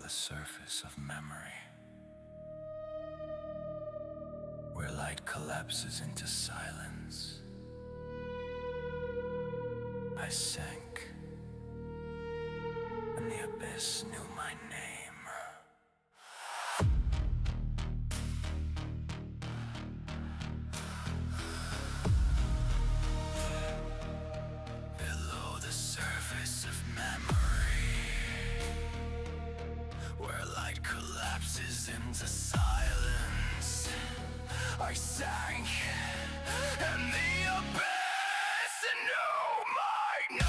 the surface of memory, where light collapses into silence. I sank, and the abyss knew my name. Below the surface of memory, where light collapses into silence, I sank, and the abyss knew my name.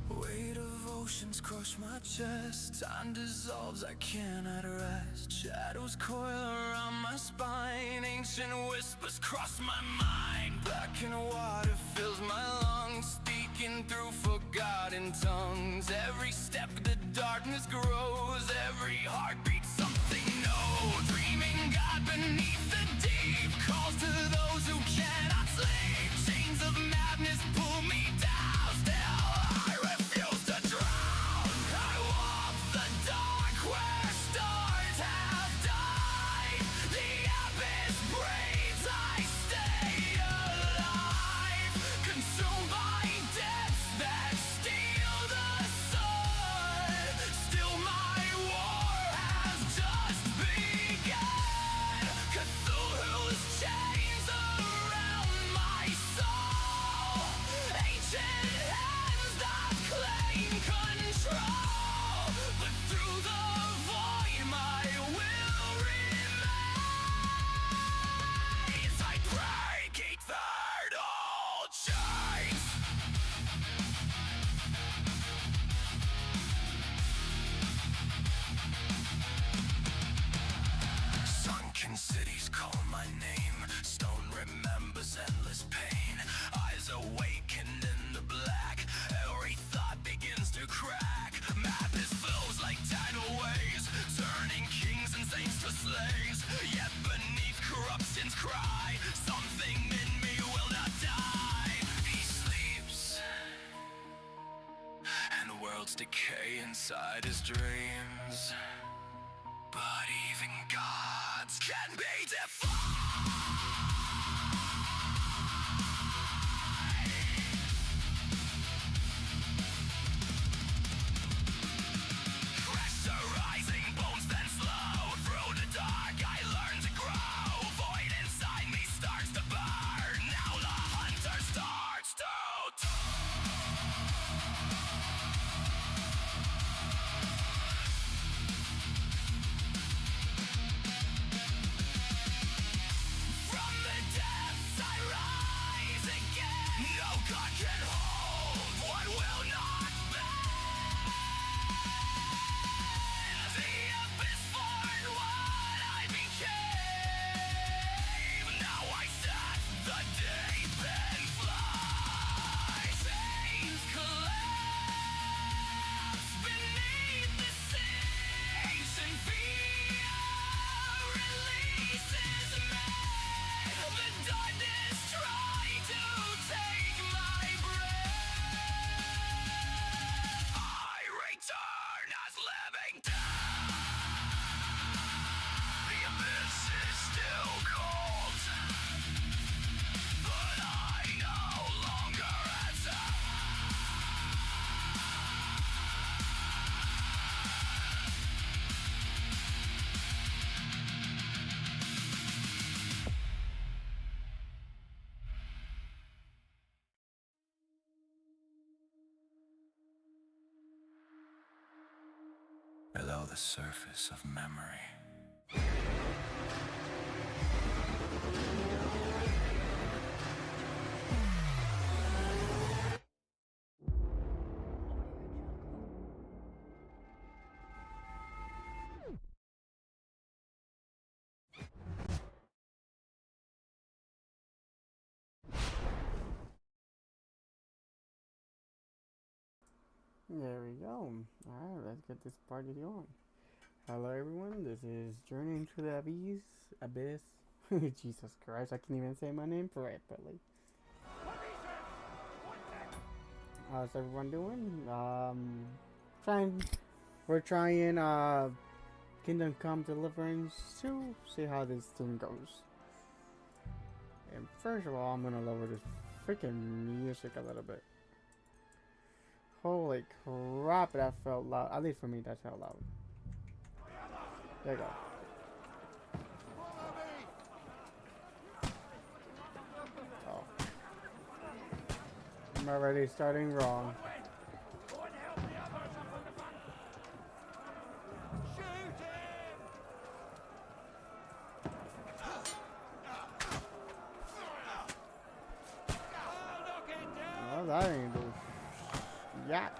Weight of oceans crush my chest, time dissolves, I cannot rest. Shadows coil around my spine, ancient whispers cross my mind. Blackened water fills my lungs, speaking through forgotten tongues. Every step the darkness grows, every heartbeat something new. Dreaming God beneath the deep calls to those who cannot sleep. Chains of madness pull me down, still I refuse to drown. I walk the dark where stars have died. The abyss breathes, I stay alive, consumed by depths that steal the sun. Still my war has just begun. Cthulhu's chains around my soul, ancient hands that claim control. But through the void my will remains. I break eternal chains. Sunken cities call my name. Stone remembers endless pain. Eyes awakened in the black. Every thought begins to crack. Madness flows like tidal waves, turning kings and saints to slaves. Yet beneath corruption's cry, something in me will not die. He sleeps, and worlds decay inside his dreams. But even gods can be defied. Crash the rising bones, then slow. Through the dark I learn to grow. Void inside me starts to burn. Now the hunter starts to From the depths I rise again. No God can hold what will not bend. The abyss formed what I became. Now I set the deep and fly. Chains collapse beneath the seas, and fear releases me. The darkness tried to take my breath. I return as living death. The abyss is still cold, but I no longer answer. Below the surface of memory. There we go. Alright, let's get this party going. Hello everyone, this is Journey into the Abyss. Jesus Christ, I can't even say my name properly. How's everyone doing? We're trying Kingdom Come Deliverance to see how this thing goes. And first of all, I'm gonna lower this freaking music a little bit. Holy crap, that felt loud. At least for me, that felt loud. There you go. Oh. I'm already starting wrong. Well, that ain't do yak.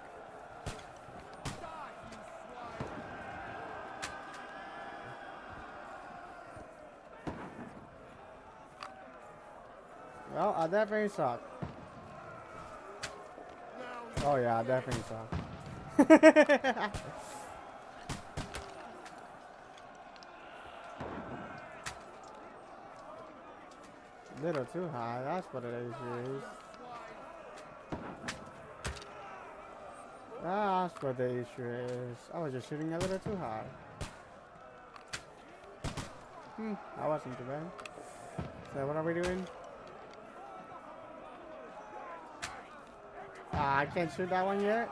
Well, I definitely suck. Oh yeah, I definitely suck. Little too high, that's what it is. That's what the issue is. I was just shooting a little too high. That wasn't too bad. So what are we doing? I can't shoot that one yet.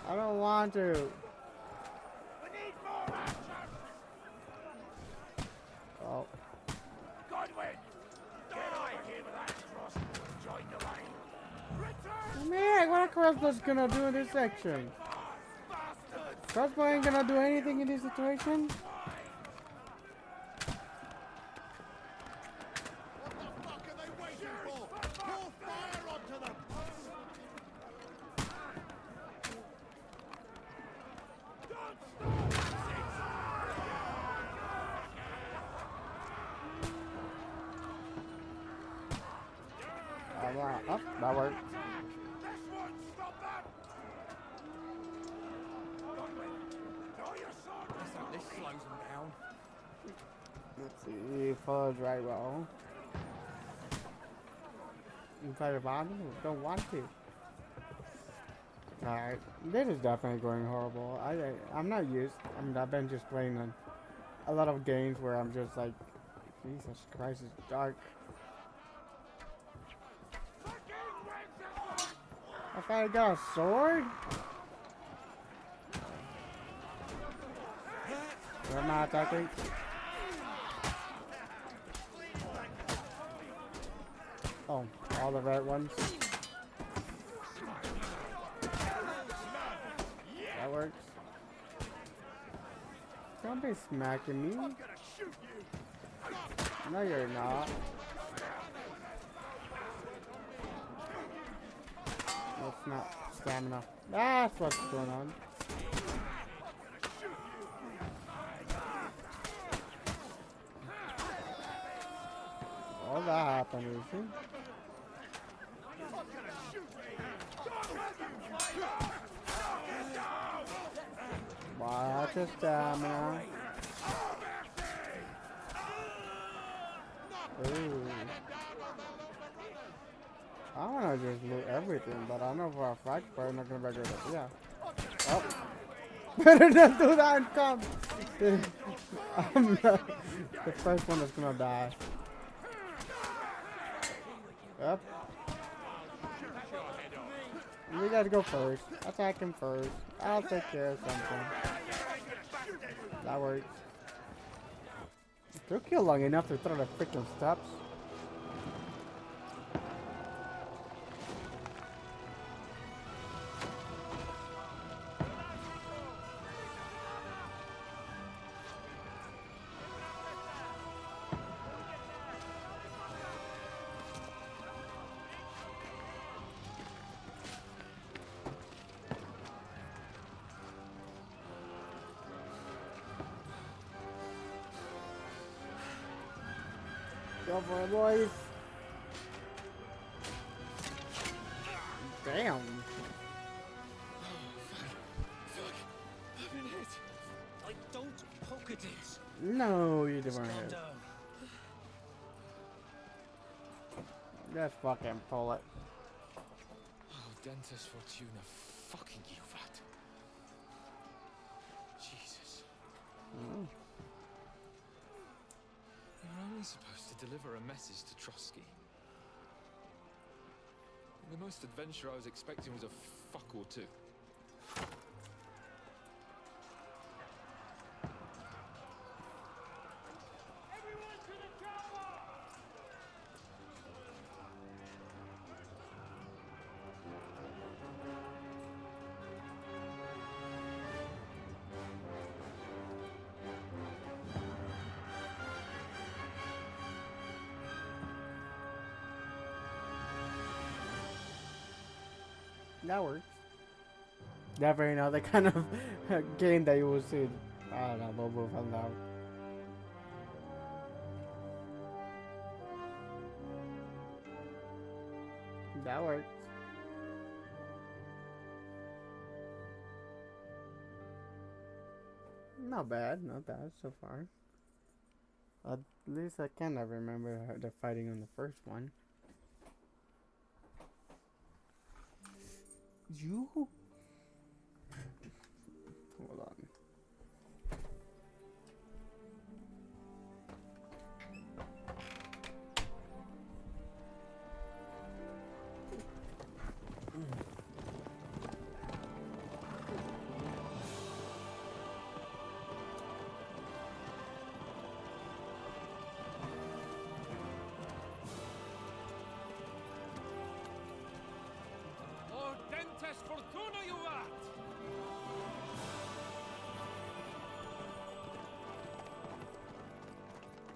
I don't want to. Oh. Man, what a crossbow's gonna do in this section? Crossbow ain't gonna do anything in this situation. Oh, that worked. This slows them down. Let's see, follows right well. Inside of I don't want to. Alright, this is definitely going horrible. I'm not used. I mean, I've been just playing a lot of games where I'm just like, Jesus Christ, it's dark. If I got a sword? Where am I attacking? Oh, all the red ones. That works. Don't be smacking me. No, you're not. That's not stamina. That's what's going on. All that happened, you see? Watch your stamina. Ooh. I wanna just loot everything, but I know for a fact probably not gonna be good at it. Yeah. Oh. Better not do that and come. I'm the first one that's gonna die. Yep. You gotta go first. Attack him first. I'll take care of something. That works. It took you long enough to throw the freaking steps. Go for it, boys. Damn. at it. No, you It's didn't. gone down. Just fucking pull it. Oh, Dentes Fortuna, fucking you, that. Jesus. Mm. You're only supposed to deliver a message to Trotsky. The most adventure I was expecting was a fuck or two. Everyone to the chopper! That works. Never, you know, the kind of game that you will see. I don't know, we'll move on now. That works. Not bad so far. At least I kind of remember the fighting on the first one. You? Hold on. Lord Dentes Fortuna, you art!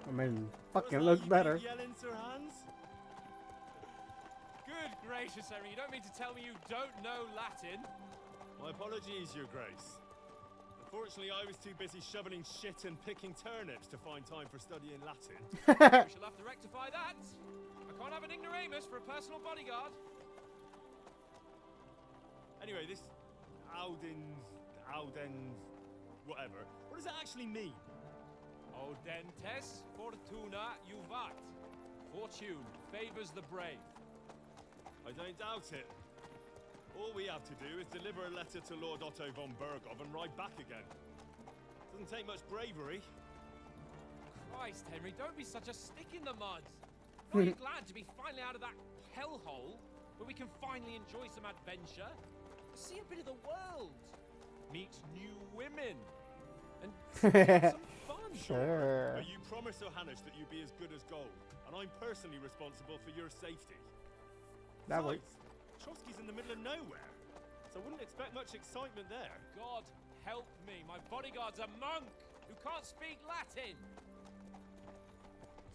I mean, fucking look better. Yelling, Sir Hans? Good gracious, Henry, you don't mean to tell me you don't know Latin? My apologies, Your Grace. Unfortunately, I was too busy shoveling shit and picking turnips to find time for studying Latin. We shall have to rectify that. I can't have an ignoramus for a personal bodyguard. Anyway, this Audens, whatever. What does that actually mean? Audentes Fortuna Juvat. Fortune favors the brave. I don't doubt it. All we have to do is deliver a letter to Lord Otto von Bergov and ride back again. Doesn't take much bravery. Christ, Henry, don't be such a stick in the mud. Aren't you glad to be finally out of that hellhole where we can finally enjoy some adventure? See a bit of the world. Meet new women. And have some fun. Sure. But you promised Johannes that you'd be as good as gold, and I'm personally responsible for your safety. That Besides, works. Trotsky's in the middle of nowhere, so I wouldn't expect much excitement there. God help me. My bodyguard's a monk who can't speak Latin.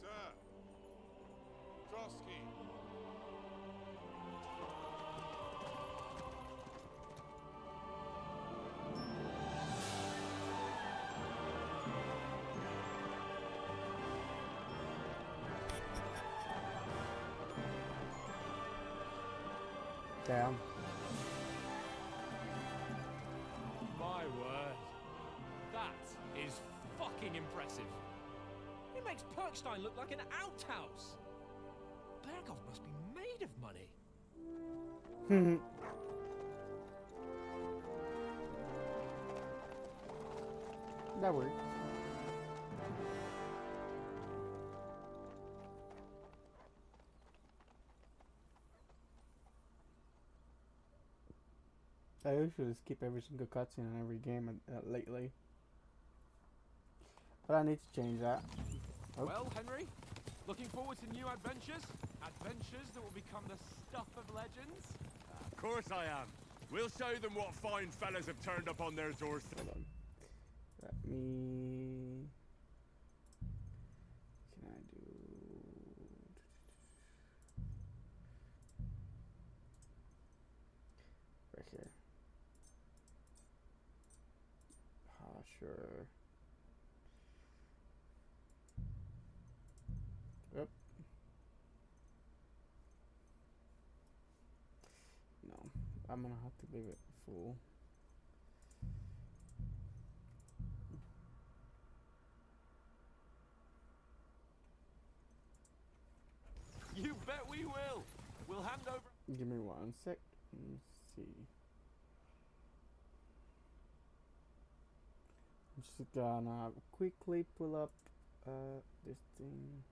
Sir, Trotsky. Damn. My word. That is fucking impressive. It makes Perkstein look like an outhouse. Bergov must be made of money. That works. I usually skip every single cutscene in every game lately. But I need to change that. Oh. Well, Henry, looking forward to new adventures? Adventures that will become the stuff of legends? Of course I am. We'll show them what fine fellas have turned up on their doorstep. Hold on. Let me... Can I do... Right here. Sure. Yep. No, I'm gonna have to leave it full. Give me 1 sec. Let me see. I'm just gonna quickly pull up this thing.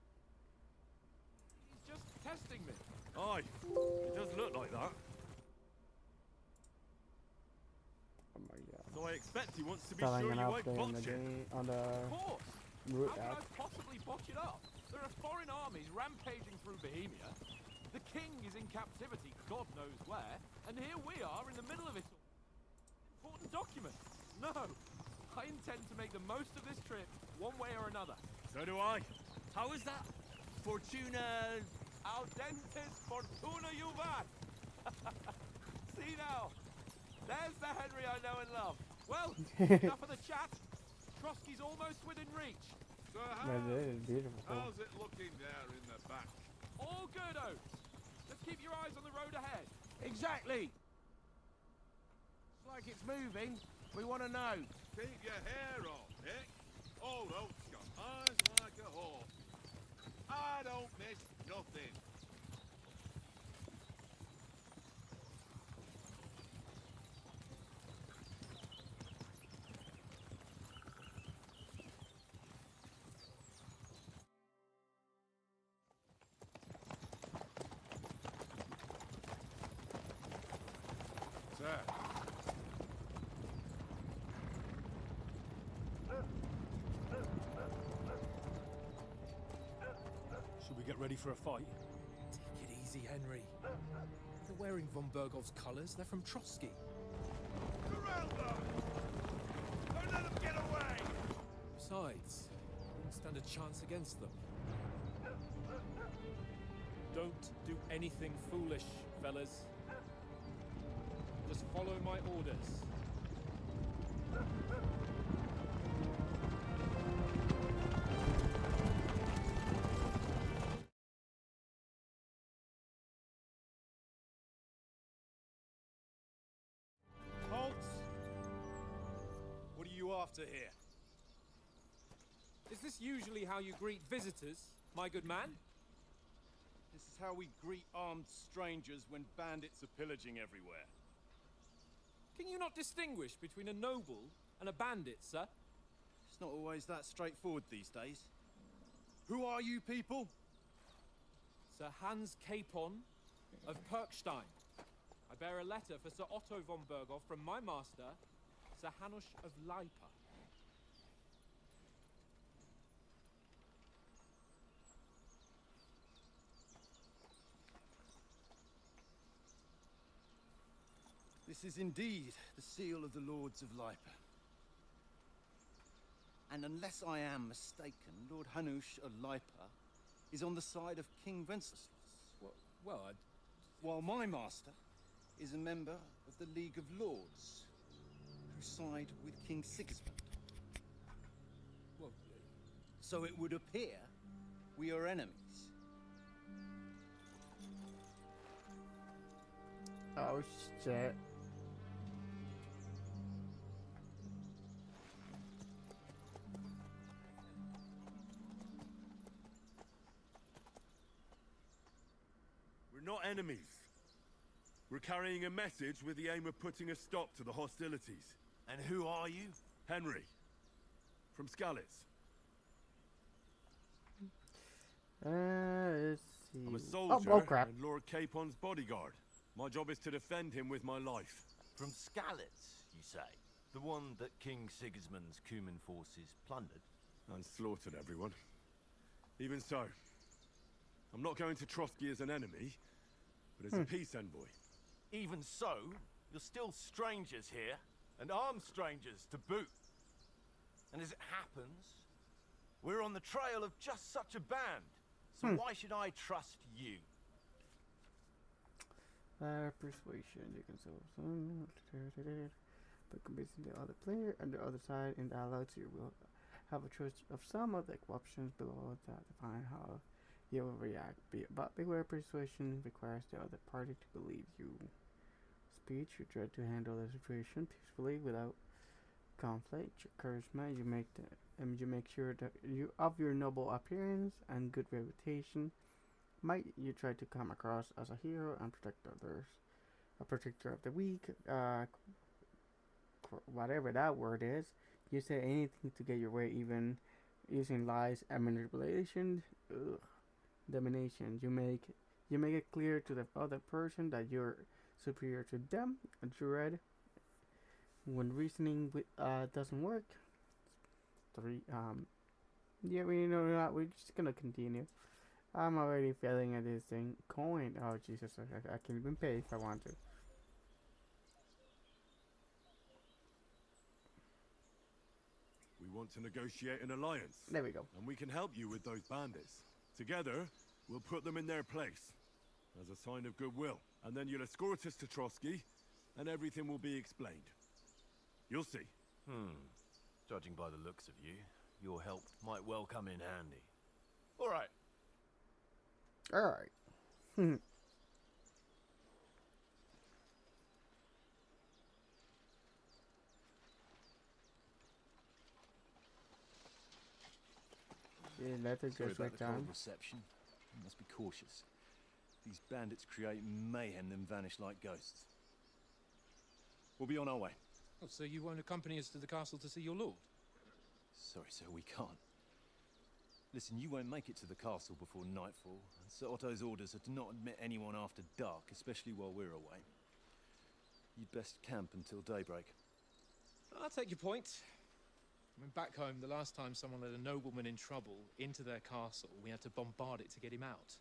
He's just testing me. Aye, it does look like that. Oh my god. So I expect he wants to be Starting sure an you won't update on the botch it. game on the Of course. root How app. could I possibly botch it up? There are foreign armies rampaging through Bohemia. The king is in captivity, God knows where, and here we are in the middle of it all. Important document. No, I intend to make the most of this trip, one way or another. So do I. How is that? Fortuna... Audentes fortuna juvat. See now, there's the Henry I know and love. Well, enough of the chat. Trotsky's almost within reach. So That is beautiful. how's it looking there in the back? All good, Oates. Let's keep your eyes on the road ahead. Exactly. It's like it's moving. We want to know. Keep your hair on, Nick. Old Oak's got eyes like a hawk. I don't miss nothing. Sir. Should we get ready for a fight? Take it easy, Henry. They're wearing von Bergov's colours. They're from Trotsky. Surround them! Don't let them get away! Besides, we won't stand a chance against them. Don't do anything foolish, fellas. Just follow my orders. Halt! What are you after here? Is this usually how you greet visitors, my good man? This is how we greet armed strangers when bandits are pillaging everywhere. Can you not distinguish between a noble and a bandit, sir? It's not always that straightforward these days. Who are you people? Sir Hans Capon of Perkstein. I bear a letter for Sir Otto von Berghoff from my master, Sir Hanush of Lipa. This is indeed the seal of the Lords of Lipa. And unless I am mistaken, Lord Hanush of Lipa is on the side of King Wenceslas, Well, while my master is a member of the League of Lords, who side with King Sigismund. well, So it would appear we are enemies. Oh shit. We're not enemies. We're carrying a message with the aim of putting a stop to the hostilities. And who are you? Henry. From Skalitz. Let's see. I'm a soldier Oh crap. and Lord Capon's bodyguard. My job is to defend him with my life. From Skalitz, you say? The one that King Sigismund's Cuman forces plundered? And slaughtered everyone. Even so, I'm not going to Trotsky as an enemy, but as a peace envoy. Even so, you're still strangers here, and armed strangers to boot. And as it happens, we're on the trail of just such a band. So why should I trust you? Persuasion. You can solve some. But convincing the other player and the other side in dialogue, so you will have a choice of some of the options below that define how you will react. But beware, persuasion requires the other party to believe you. Speech, you try to handle the situation peacefully without conflict. Your charisma, you make sure that you of your noble appearance and good reputation. Might you try to come across as a hero and protect others, a protector of the weak, whatever that word is. You say anything to get your way, even using lies and manipulation. Ugh. Domination. You make it clear to the other person that you're superior to them. Dread. When reasoning doesn't work. 3. Yeah, we know not. We're just gonna continue. I'm already failing at this thing. Coin. Oh Jesus! I can even pay if I want to. We want to negotiate an alliance. There we go. And we can help you with those bandits. Together, we'll put them in their place. As a sign of goodwill. And then you'll escort us to Trotsky, and everything will be explained. You'll see. Judging by the looks of you, your help might well come in handy. All right. All right. Yeah, let it Sorry just about like the cold time. reception. You must be cautious. These bandits create mayhem then vanish like ghosts. We'll be on our way. Oh, so you won't accompany us to the castle to see your lord? Sorry, sir, we can't. Listen, you won't make it to the castle before nightfall, and Sir Otto's orders are to not admit anyone after dark, especially while we're away. You'd best camp until daybreak. I'll take your point. I mean, back home, the last time someone let a nobleman in trouble into their castle, we had to bombard it to get him out.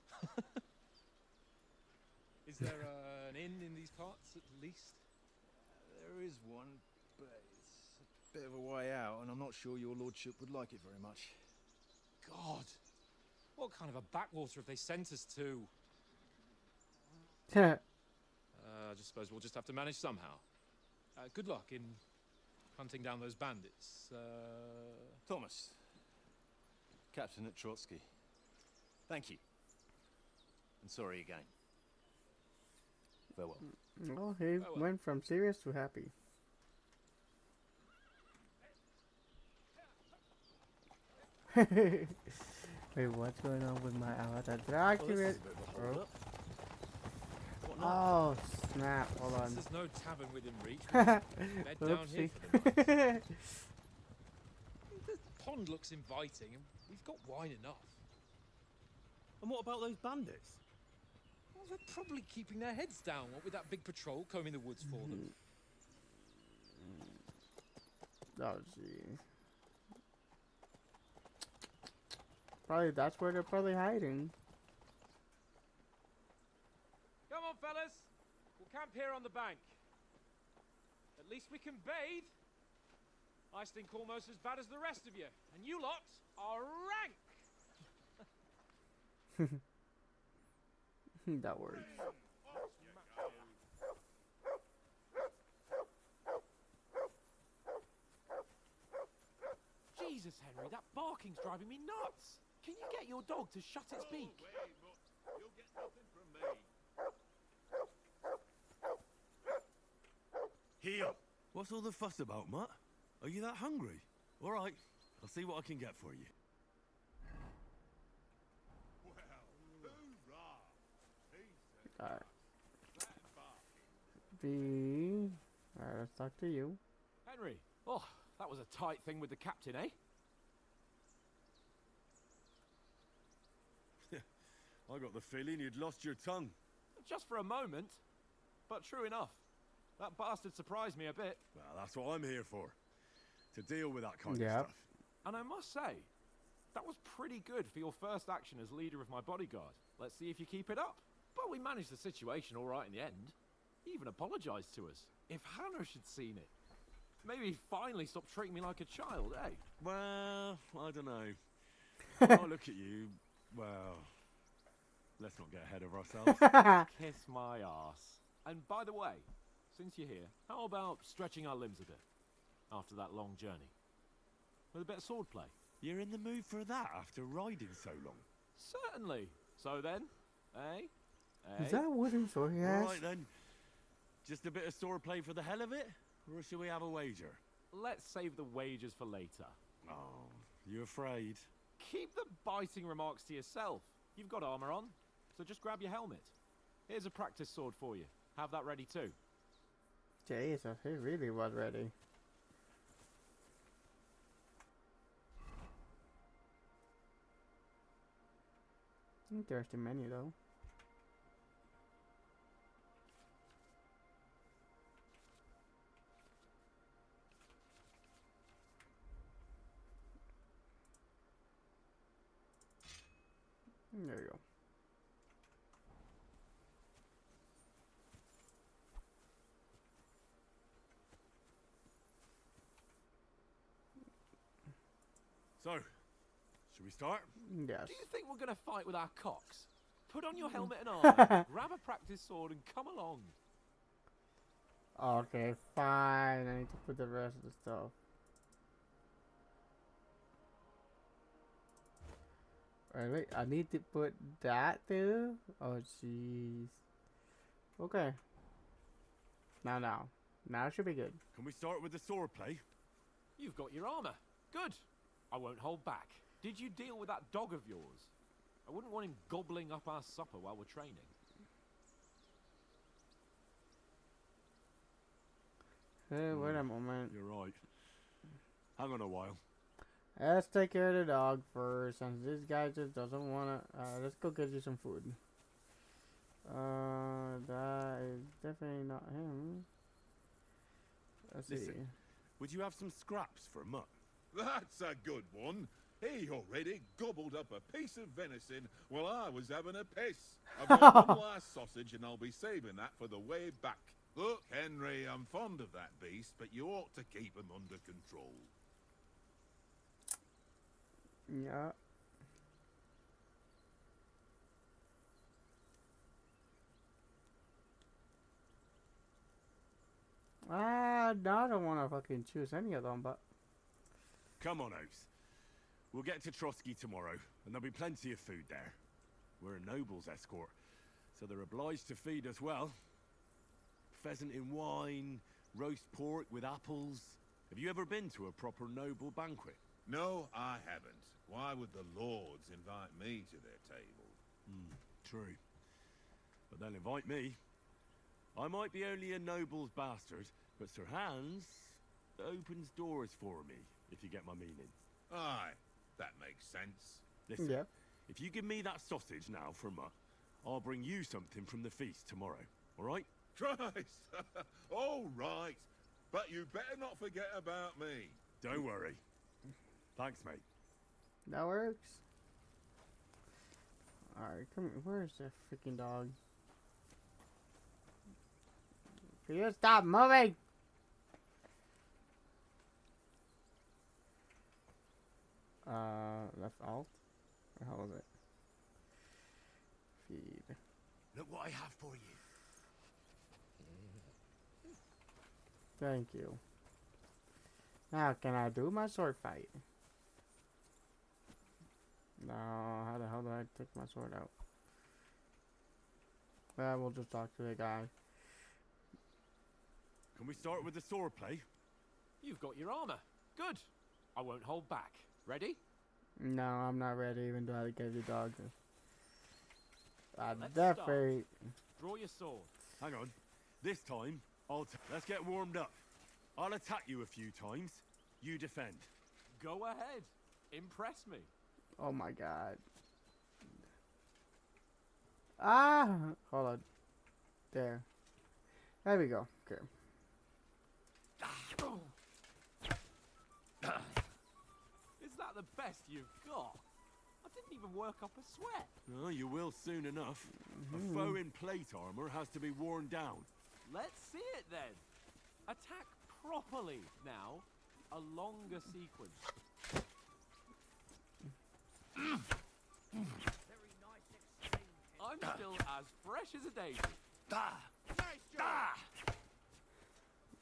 Is there an inn in these parts, at least? There is one, but it's a bit of a way out, and I'm not sure your lordship would like it very much. God! What kind of a backwater have they sent us to? I just suppose we'll just have to manage somehow. Good luck in hunting down those bandits. Thomas, captain at Trotsky. Thank you. And sorry again. Farewell. Oh, he went from serious to happy. Wait, what's going on with my avatar? Dracula. Oh, snap. Hold on. There's no tavern within reach. Bed down here for the night. The pond looks inviting, and we've got wine enough. And what about those bandits? Well, they're probably keeping their heads down, what with that big patrol combing the woods for them. Oh, gee. Probably that's where they're probably hiding. Come on, fellas. We'll camp here on the bank. At least we can bathe. I stink almost as bad as the rest of you, and you lot are rank. That works. Jesus, Henry, that barking's driving me nuts. Can you get your dog to shut its beak? You'll get nothing from me. Here. What's all the fuss about, Mutt? Are you that hungry? All right, I'll see what I can get for you. Well, hoorah! He said Alright. that barking. Alright, let's talk to you. Henry, oh, that was a tight thing with the captain, eh? I got the feeling you'd lost your tongue. Just for a moment. But true enough. That bastard surprised me a bit. Well, that's what I'm here for. To deal with that kind of Yep. stuff. And I must say, that was pretty good for your first action as leader of my bodyguard. Let's see if you keep it up. But we managed the situation all right in the end. He even apologized to us. If Hannah had seen it, maybe he'd finally stop treating me like a child, eh? Well, I don't know. When I look at you, well, let's not get ahead of ourselves. Kiss my arse. And by the way, since you're here, how about stretching our limbs a bit after that long journey? With a bit of swordplay. You're in the mood for that after riding so long. Certainly. So then, eh? Eh? Is that a wooden sword he All has? right then. Just a bit of swordplay for the hell of it? Or should we have a wager? Let's save the wagers for later. Oh, you afraid? Keep the biting remarks to yourself. You've got armor on, so just grab your helmet. Here's a practice sword for you. Have that ready too. Jesus, he really was ready. Interesting menu though. There you go. So, should we start? Yes. Do you think we're gonna fight with our cocks? Put on your helmet and armor, grab a practice sword, and come along. Okay, fine. I need to put the rest of the stuff. Alright, wait. I need to put that too? Oh, jeez. Okay. Now it should be good. Can we start with the sword play? You've got your armor. Good. I won't hold back. Did you deal with that dog of yours? I wouldn't want him gobbling up our supper while we're training. Hey, wait a moment. You're right. Hang on a while. Let's take care of the dog first, since this guy just doesn't wanna. Let's go get you some food. That is definitely not him. Let's see. Listen, would you have some scraps for Mutt? That's a good one. He already gobbled up a piece of venison while I was having a piss. I've got one last sausage and I'll be saving that for the way back. Look, Henry, I'm fond of that beast, but you ought to keep him under control. Yeah. No, I don't want to fucking choose any of them, but Come on, Oaks. We'll get to Trotsky tomorrow, and there'll be plenty of food there. We're a noble's escort, so they're obliged to feed us well. Pheasant in wine, roast pork with apples. Have you ever been to a proper noble banquet? No, I haven't. Why would the lords invite me to their table? True. But they'll invite me. I might be only a noble's bastard, but Sir Hans opens doors for me, if you get my meaning. Aye, that makes sense. Listen, yeah. if you give me that sausage now for Mutt, I'll bring you something from the feast tomorrow, alright? Christ! All right. But you better not forget about me. Don't worry. Thanks, mate. That works. Alright, come here. Where's the freaking dog? Can you stop moving? Left alt? Or how was it? Feed. Look what I have for you. Thank you. Now, can I do my sword fight? No, how the hell do I take my sword out? Well, we'll just talk to the guy. Can we start with the sword play? You've got your armor. Good. I won't hold back. Ready? No, I'm not ready, even though I gave you dog. Let's Definitely. Draw your sword. Hang on. This time, let's get warmed up. I'll attack you a few times. You defend. Go ahead. Impress me. Oh my god. Ah! Hold on. There. There we go. Okay. Is that the best you've got? I didn't even work up a sweat. Oh, you will soon enough. A foe in plate armor has to be worn down. Let's see it then. Attack properly now. A longer sequence. I'm still as fresh as a daisy.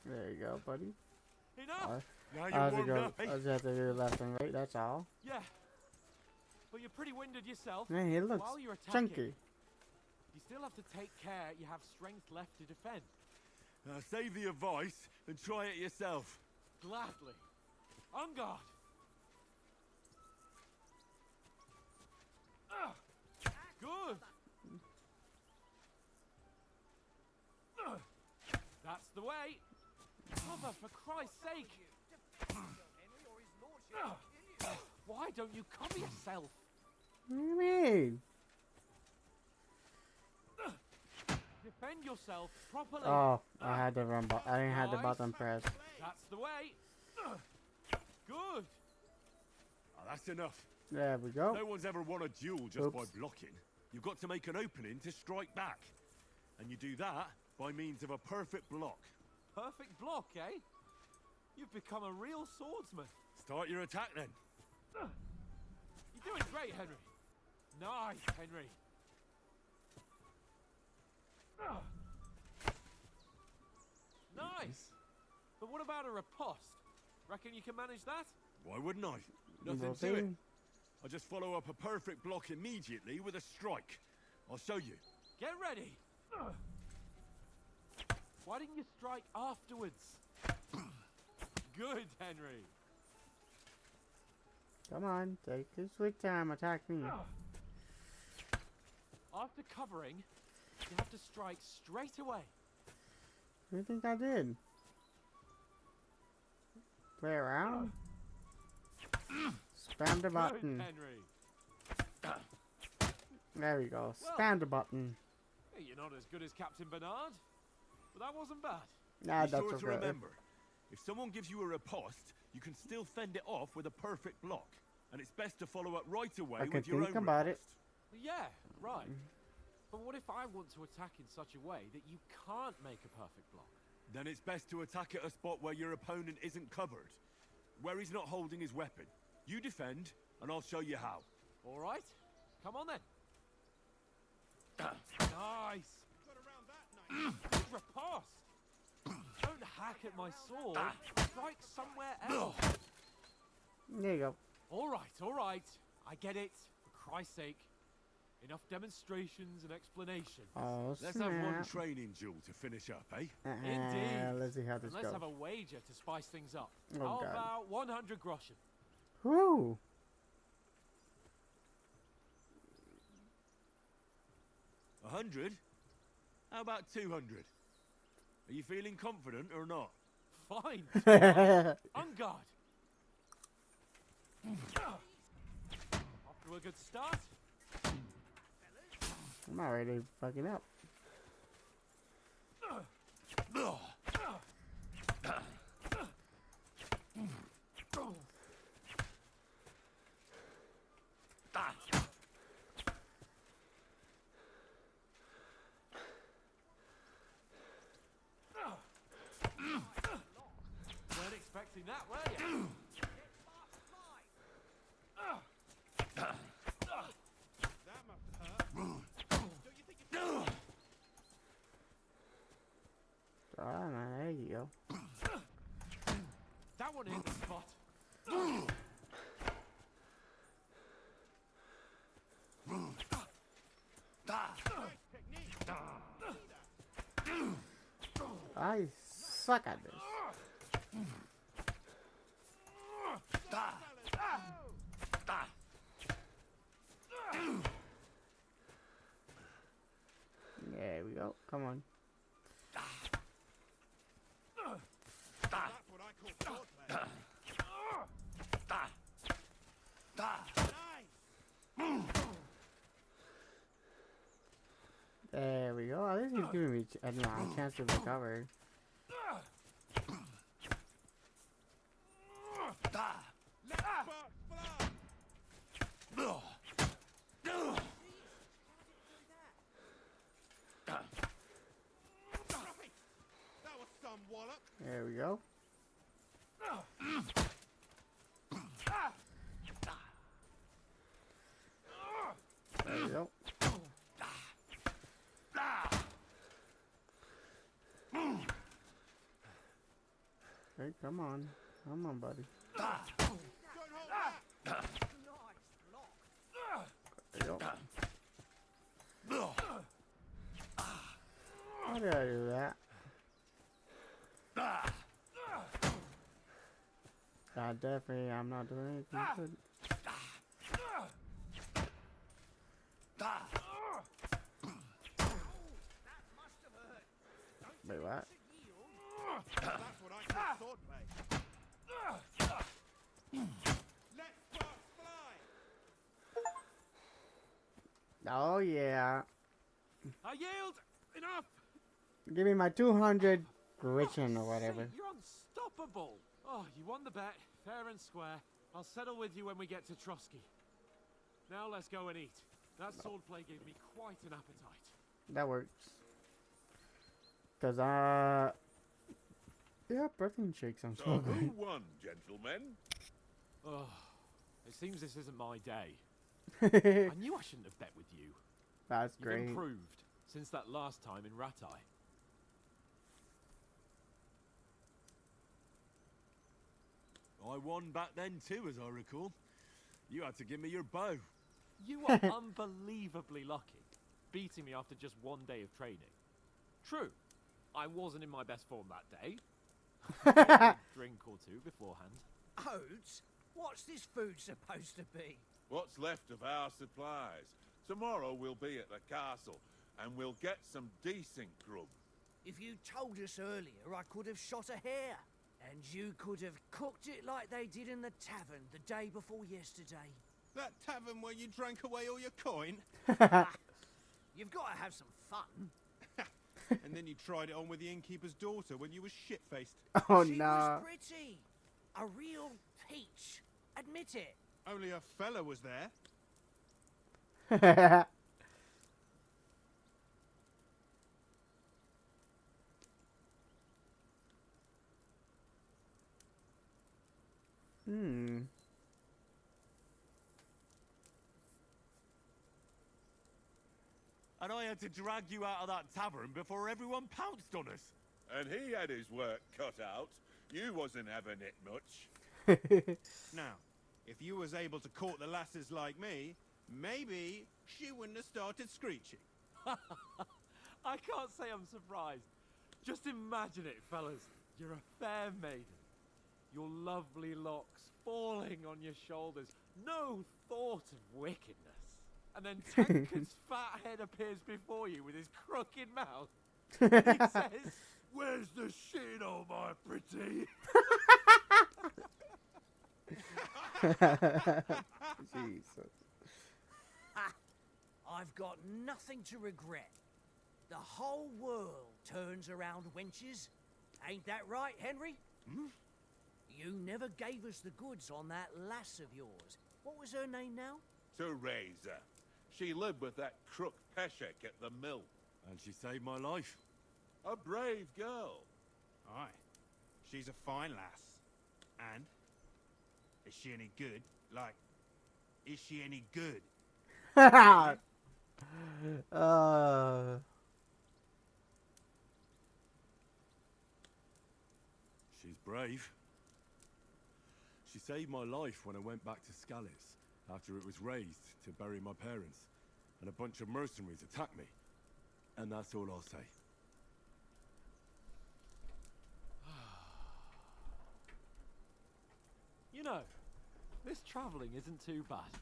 There you go, buddy. Enough? Now I you're have to warmed go. up, eh? I just have to do left and right. That's all. Yeah. But you're pretty winded yourself. Man, he looks While you're attacking, chunky. you still have to take care you have strength left to defend. Save the advice and try it yourself. Gladly. On guard. Good. That's the way. Cover, for Christ's sake. Why don't you cover yourself? What do you mean? Defend yourself properly. Oh, I had the wrong button. I didn't have the Nice. button pressed. That's the way. Good. Oh, that's enough. There we go. No one's ever won a duel just by Oops. blocking. You've got to make an opening to strike back. And you do that by means of a perfect block. Perfect block, eh? You've become a real swordsman. Start your attack then. You're doing great, Henry. Nice, Henry. Nice. But what about a riposte? Reckon you can manage that? Why wouldn't I? Nothing We'll to it. see. I'll just follow up a perfect block immediately with a strike. I'll show you. Get ready. Why didn't you strike afterwards? Good, Henry. Come on, take your sweet time. Attack me. After covering, you have to strike straight away. What do you think I did? Play around? Spam the Good, button. Henry. There we go. Well- Spam the button. Hey, you're not as good as Captain Bernard, but that wasn't bad. Nah, Be that's sure to okay. remember, if someone gives you a riposte, you can still fend it off with a perfect block. And it's best to follow up right away I with can your think own about it. riposte. Yeah, right. But what if I want to attack in such a way that you can't make a perfect block? Then it's best to attack at a spot where your opponent isn't covered. Where he's not holding his weapon. You defend, and I'll show you how. All right, come on then. Nice. Good riposte. Don't hack at my sword. Strike somewhere else. There you go. All right. I get it. For Christ's sake. Enough demonstrations and explanations. Oh, Let's have one snap. training duel to finish up, eh? Indeed. Let's see how this And let's goes. have a wager to spice things up. Oh, How God. about 100 groschen? Whoo! 100? How about 200? Are you feeling confident or not? Fine. On guard. Off to a good start. I'm already fucking up. Weren't expecting that, were you? Oh, there you go. That one hit the spot. I suck at this. There we go. Come on. There we go. At least he's giving me a chance to recover. There we go. There we go. Okay, come on. Come on, buddy. There you go. How did I do that? Definitely, I'm not doing anything good. Wait, what? swordplay. Let sparks fly! Oh yeah. I yield! Enough! Give me my 200 Gretchen or whatever. You're unstoppable! Oh, you won the bet, fair and square. I'll settle with you when we get to Trotsky. Now let's go and eat. That swordplay gave me quite an appetite. That works. Cause yeah, protein shakes sounds So so who good. won, gentlemen? Oh, it seems this isn't my day. I knew I shouldn't have bet with you. That's You've great. improved since that last time in Rattay. I won back then too, as I recall. You had to give me your bow. You are unbelievably lucky, beating me after just one day of training. True, I wasn't in my best form that day. A drink or two beforehand. Oats? What's this food supposed to be? What's left of our supplies? Tomorrow we'll be at the castle, and we'll get some decent grub. If you told us earlier, I could have shot a hare. And you could have cooked it like they did in the tavern the day before yesterday. That tavern where you drank away all your coin? You've got to have some fun. And then you tried it on with the innkeeper's daughter when you were shit-faced. Oh She no. was pretty. A real peach. Admit it. Only a fella was there. Hmm. And I had to drag you out of that tavern before everyone pounced on us. And he had his work cut out. You wasn't having it much. Now, if you was able to court the lasses like me, maybe she wouldn't have started screeching. I can't say I'm surprised. Just imagine it, fellas. You're a fair maiden. Your lovely locks falling on your shoulders. No thought of wickedness. And then Tankard's fat head appears before you with his crooked mouth. He says, "Where's the shit, oh my pretty?" Jesus. I've got nothing to regret. The whole world turns around wenches. Ain't that right, Henry? You never gave us the goods on that lass of yours. What was her name now? Teresa. She lived with that crook Peshek at the mill. And she saved my life. A brave girl. Aye. She's a fine lass. And? Is she any good? Like, is she any good? She's brave. She saved my life when I went back to Scallis after it was razed to bury my parents, and a bunch of mercenaries attacked me. And that's all I'll say. You know, this travelling isn't too bad.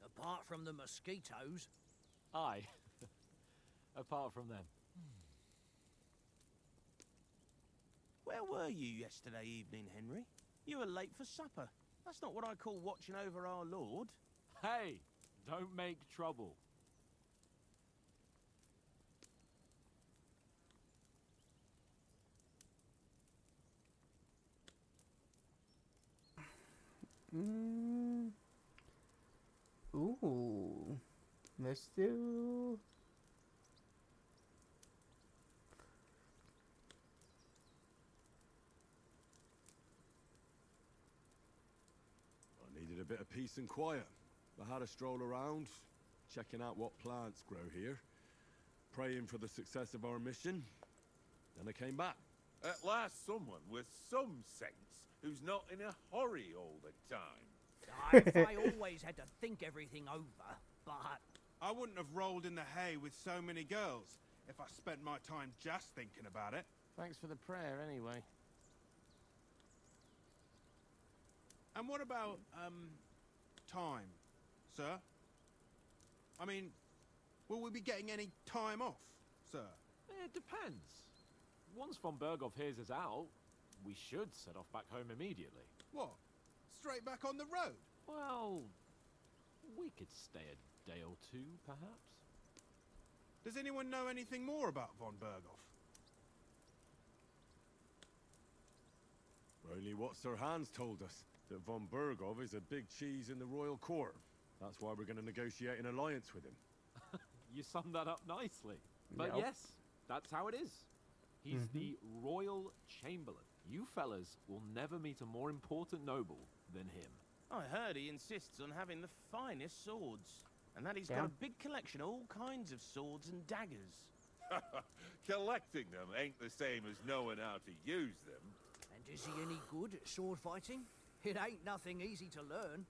Apart from the mosquitoes. Aye. Apart from them. Where were you yesterday evening, Henry? You were late for supper. That's not what I call watching over our lord. Hey, don't make trouble. Ooh. Let's do... I needed a bit of peace and quiet. I had a stroll around, checking out what plants grow here, praying for the success of our mission. Then I came back. At last someone with some sense who's not in a hurry all the time. I always had to think everything over, but... I wouldn't have rolled in the hay with so many girls if I spent my time just thinking about it. Thanks for the prayer, anyway. And what about, time, sir? I mean, will we be getting any time off, sir? It depends. once von Berghoff hears us out, we should set off back home immediately. What? Straight back on the road? Well, we could stay a day or two, perhaps. Does anyone know anything more about von Berghoff? Only what Sir Hans told us, that von Berghoff is a big cheese in the royal court. That's why we're going to negotiate an alliance with him. You summed that up nicely. But Yep. yes, that's how it is. He's the Royal Chamberlain. You fellas will never meet a more important noble than him. I heard he insists on having the finest swords, and that he's got Yeah. a big collection of all kinds of swords and daggers. Collecting them ain't the same as knowing how to use them. And is he any good at sword fighting? It ain't nothing easy to learn.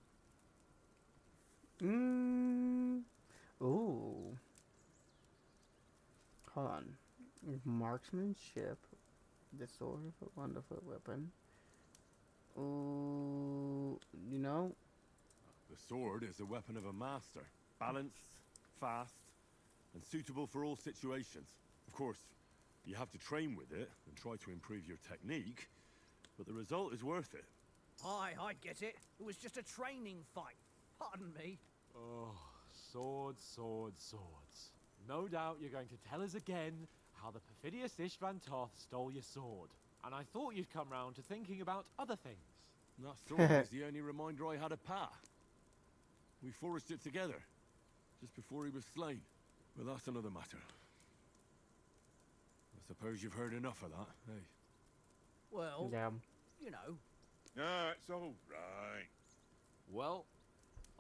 Ooh. Hold on. Marksmanship. The sword of a wonderful weapon. Ooh. You know? The sword is the weapon of a master. Balanced, fast, and suitable for all situations. Of course, you have to train with it and try to improve your technique, but the result is worth it. Aye, I get it. It was just a training fight. Pardon me. Oh, swords, swords, swords. No doubt you're going to tell us again how the perfidious Istvan Toth stole your sword. And I thought you'd come round to thinking about other things. That sword is the only reminder I had of Pa. We forged it together, just before he was slain. But that's another matter. I suppose you've heard enough of that, eh? Well, Yeah. you know. No, it's all right. Well,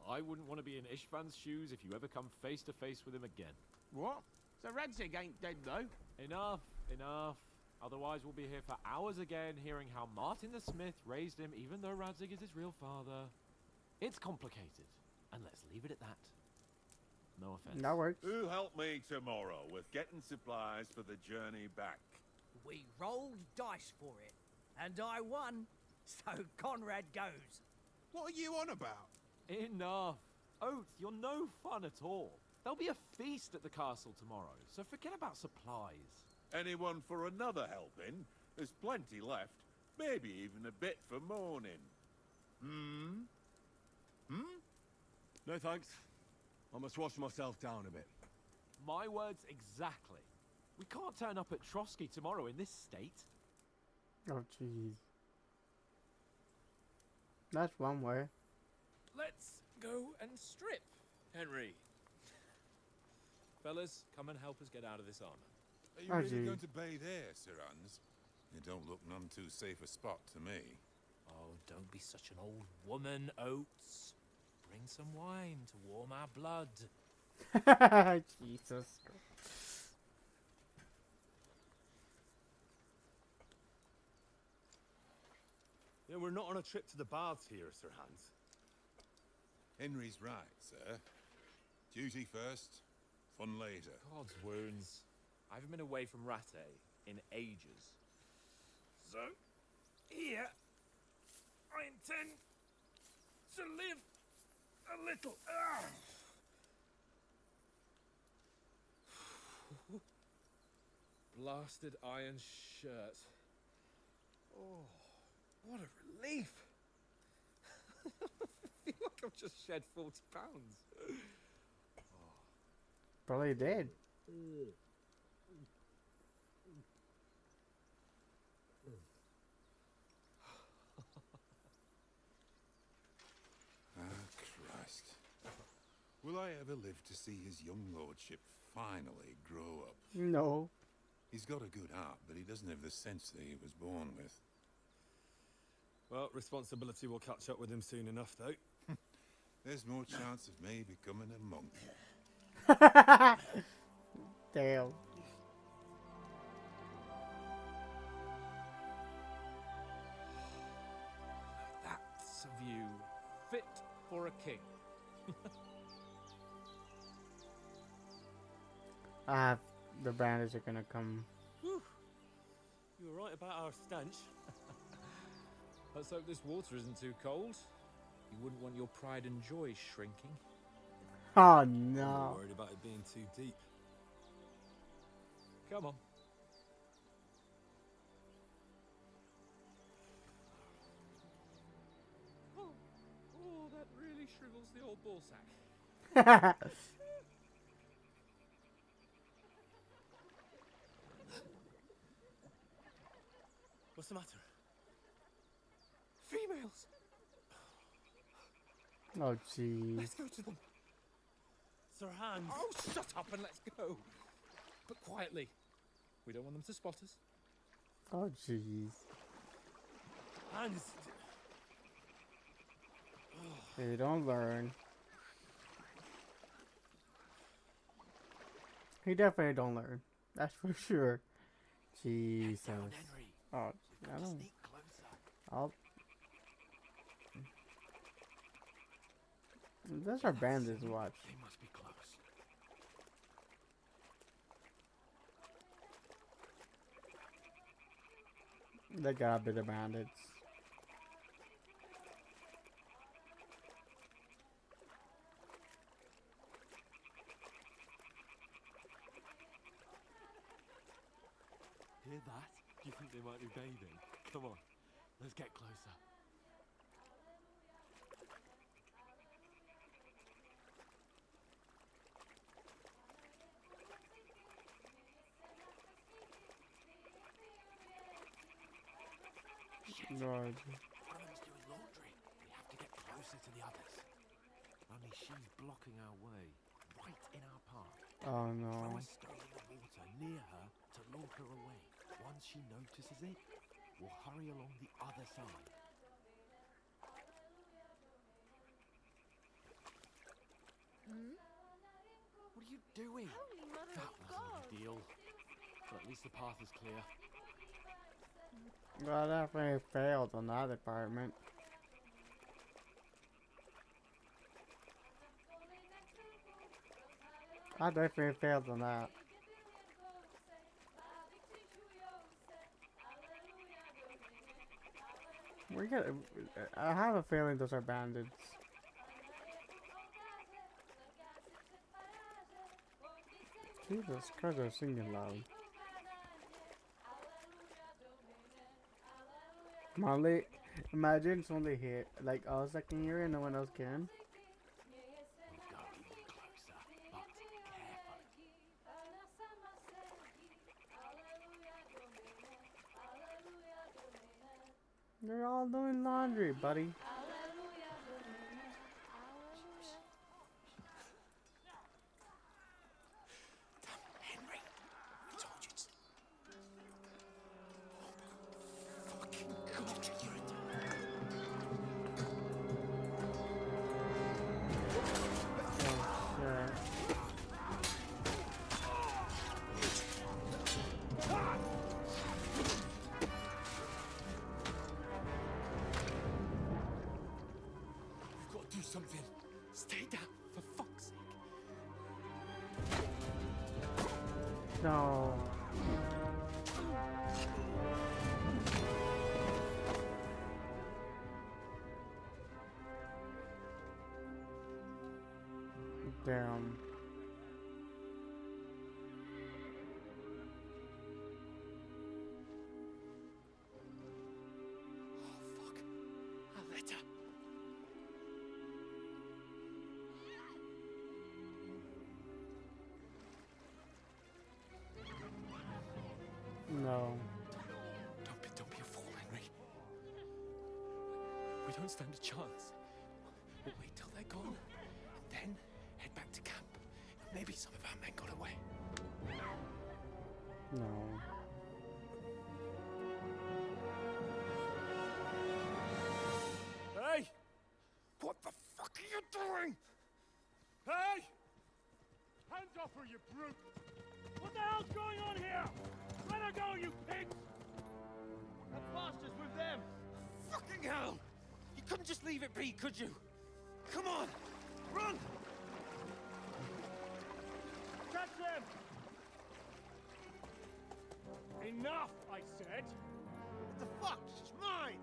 I wouldn't want to be in Istvan's shoes if you ever come face to face with him again. What? So Radzig ain't dead, though? Enough, enough. Otherwise we'll be here for hours again hearing how Martin the Smith raised him even though Radzig is his real father. It's complicated, and let's leave it at that. No offense. That works. Who'll help me tomorrow with getting supplies for the journey back? We rolled dice for it, and I won, so Conrad goes. What are you on about? Enough. Oath, you're no fun at all. There'll be a feast at the castle tomorrow, so forget about supplies. Anyone for another helping? There's plenty left. Maybe even a bit for morning. No thanks. I must wash myself down a bit. My words exactly. We can't turn up at Trotsky tomorrow in this state. Oh, jeez. That's one way. Let's go and strip, Henry. Fellas, come and help us get out of this armor. Are you Oh, really gee. going to bathe here, Sir Hans? It don't look none too safe a spot to me. Oh, don't be such an old woman, Oates. Bring some wine to warm our blood. Jesus. Yeah, we're not on a trip to the baths here, Sir Hans. Henry's right, sir. Duty first, fun later. God's wounds. I haven't been away from Rattay in ages. So, here, I intend to live a little. Blasted iron shirt. Oh, what a relief! I feel like I've just shed 40 pounds. Probably did. Ah, Christ. Will I ever live to see his young lordship finally grow up? No. He's got a good heart, but he doesn't have the sense that he was born with. Well, responsibility will catch up with him soon enough, though. There's more chance of me becoming a monk. Damn. That's a view fit for a king. The bandits are gonna come. Whew. You were right about our stench. Let's hope this water isn't too cold. You wouldn't want your pride and joy shrinking. Oh I'm no. worried about it being too deep. Come on. really shrivels the old ballsack. What's the matter? Females! Oh, jeez. Let's go to them. Sir Hans. Oh, shut up and let's go. But quietly. We don't want them to spot us. Oh, jeez. Hans. They don't learn. He definitely don't learn. That's for sure. Jesus. Henry. Oh, I don't. Sneak closer. I'll. Those are bandits. Watch. They must be close. They gotta be the bandits. Hear that? Do you think they might be bathing? Come on, let's get closer. God. One of them's doing laundry. We have to get closer to the others. Only she's blocking our way, right in our path. Oh Throw no. a stone in the water near her to lure her away. Once she notices it, we'll hurry along the other side. What are you doing? Holy Mother That of wasn't God! ideal. But at least the path is clear. Well, I definitely failed on that department. I definitely failed on that. We got. I have a feeling those are bandits. Jesus Christ, they're singing loud. Molly, imagine it's only here, like us that can hear it and no one else can. We'll go even closer, but carefully. They're all doing laundry, buddy. Henry, I told you to. Fucking God, you're Oh shit. You've got to do something. Stay down, for fuck's sake. No. Damn. Oh, fuck. A letter. No. Don't be a fool, Henry. We don't stand a chance. We'll wait till they're gone, and then head back to camp. Maybe some of our men got away. No. Hey! What the fuck are you doing? Hey! Hands off her, you brute! What the hell's going on here? Let her go, you pigs! That bastards with them. Fucking hell! You couldn't just leave it be, could you? Come on, run! Catch them! Enough, I said! What the fuck? She's mine!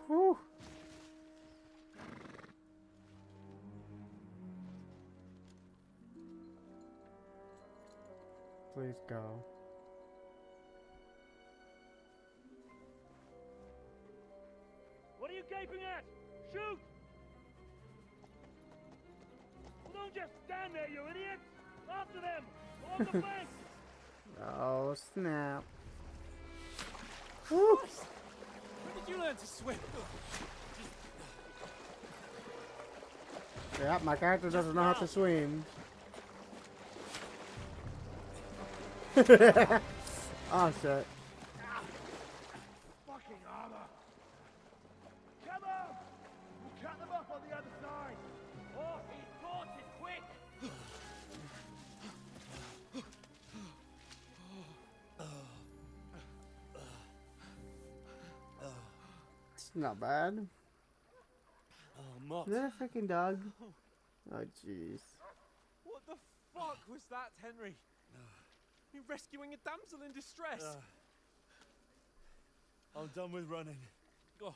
Whew. Please go. escaping at? Shoot! Well, don't just stand there, you idiot! After them! On the flank! Oh snap. Whew. When did you learn to swim? Yeah, my character doesn't know how to swim. Oh shit. Fucking armor! Come on! We'll cut them off on the other side! Oh, he's caught it quick! It's not bad. Oh, Mott. Is that a freaking dog? Oh jeez. What the fuck was that, Henry? You're rescuing a damsel in distress. I'm done with running. Oh,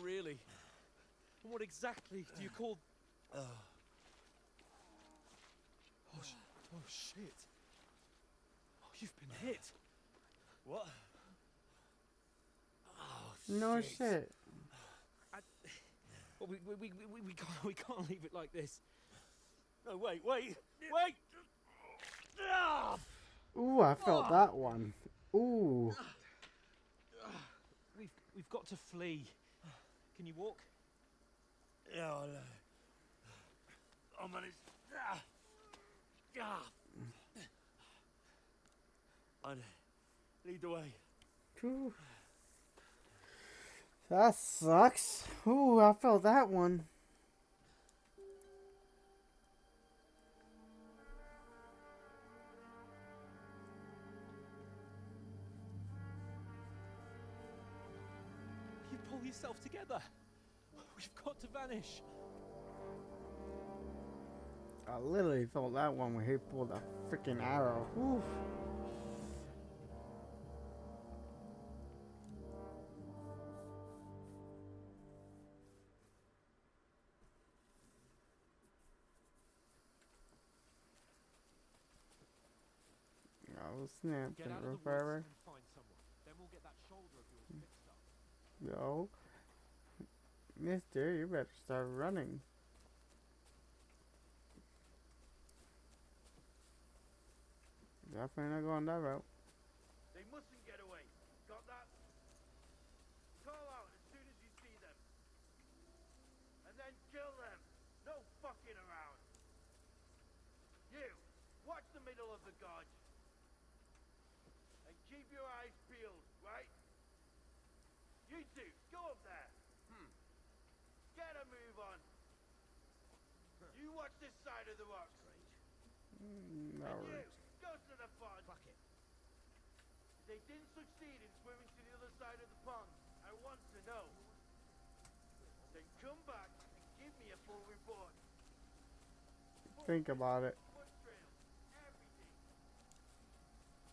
really? And what exactly do you call... Oh, shit. Oh, you've been hit. What? No shit. Well, we can't leave it like this. No, wait! Wait! Ooh, I felt that one. Ooh. We've got to flee. Can you walk? Yeah, I'll manage. I'd lead the way. Ooh. That sucks. Ooh, I felt that one. You pull yourself together. We've got to vanish. I literally felt that one when he pulled a freaking arrow. Oof. Oh snap! Get out of the woods Forever. and find someone. Then we'll get that shoulder of yours fixed up. Yo, Mister, you better start running. Definitely not going that route. They mustn't get away. Got that? Call out as soon as you see them. And then kill them. No fucking around. You, watch the middle of the gorge. And keep your eyes peeled, right? You two, go up there. Get a move on. You watch this side of the rocks. No. And you, go to the pond. Fuck it. If they didn't succeed in swimming to the other side of the pond, I want to know. Then come back and give me a full report. Think about it. Foot trail, everything.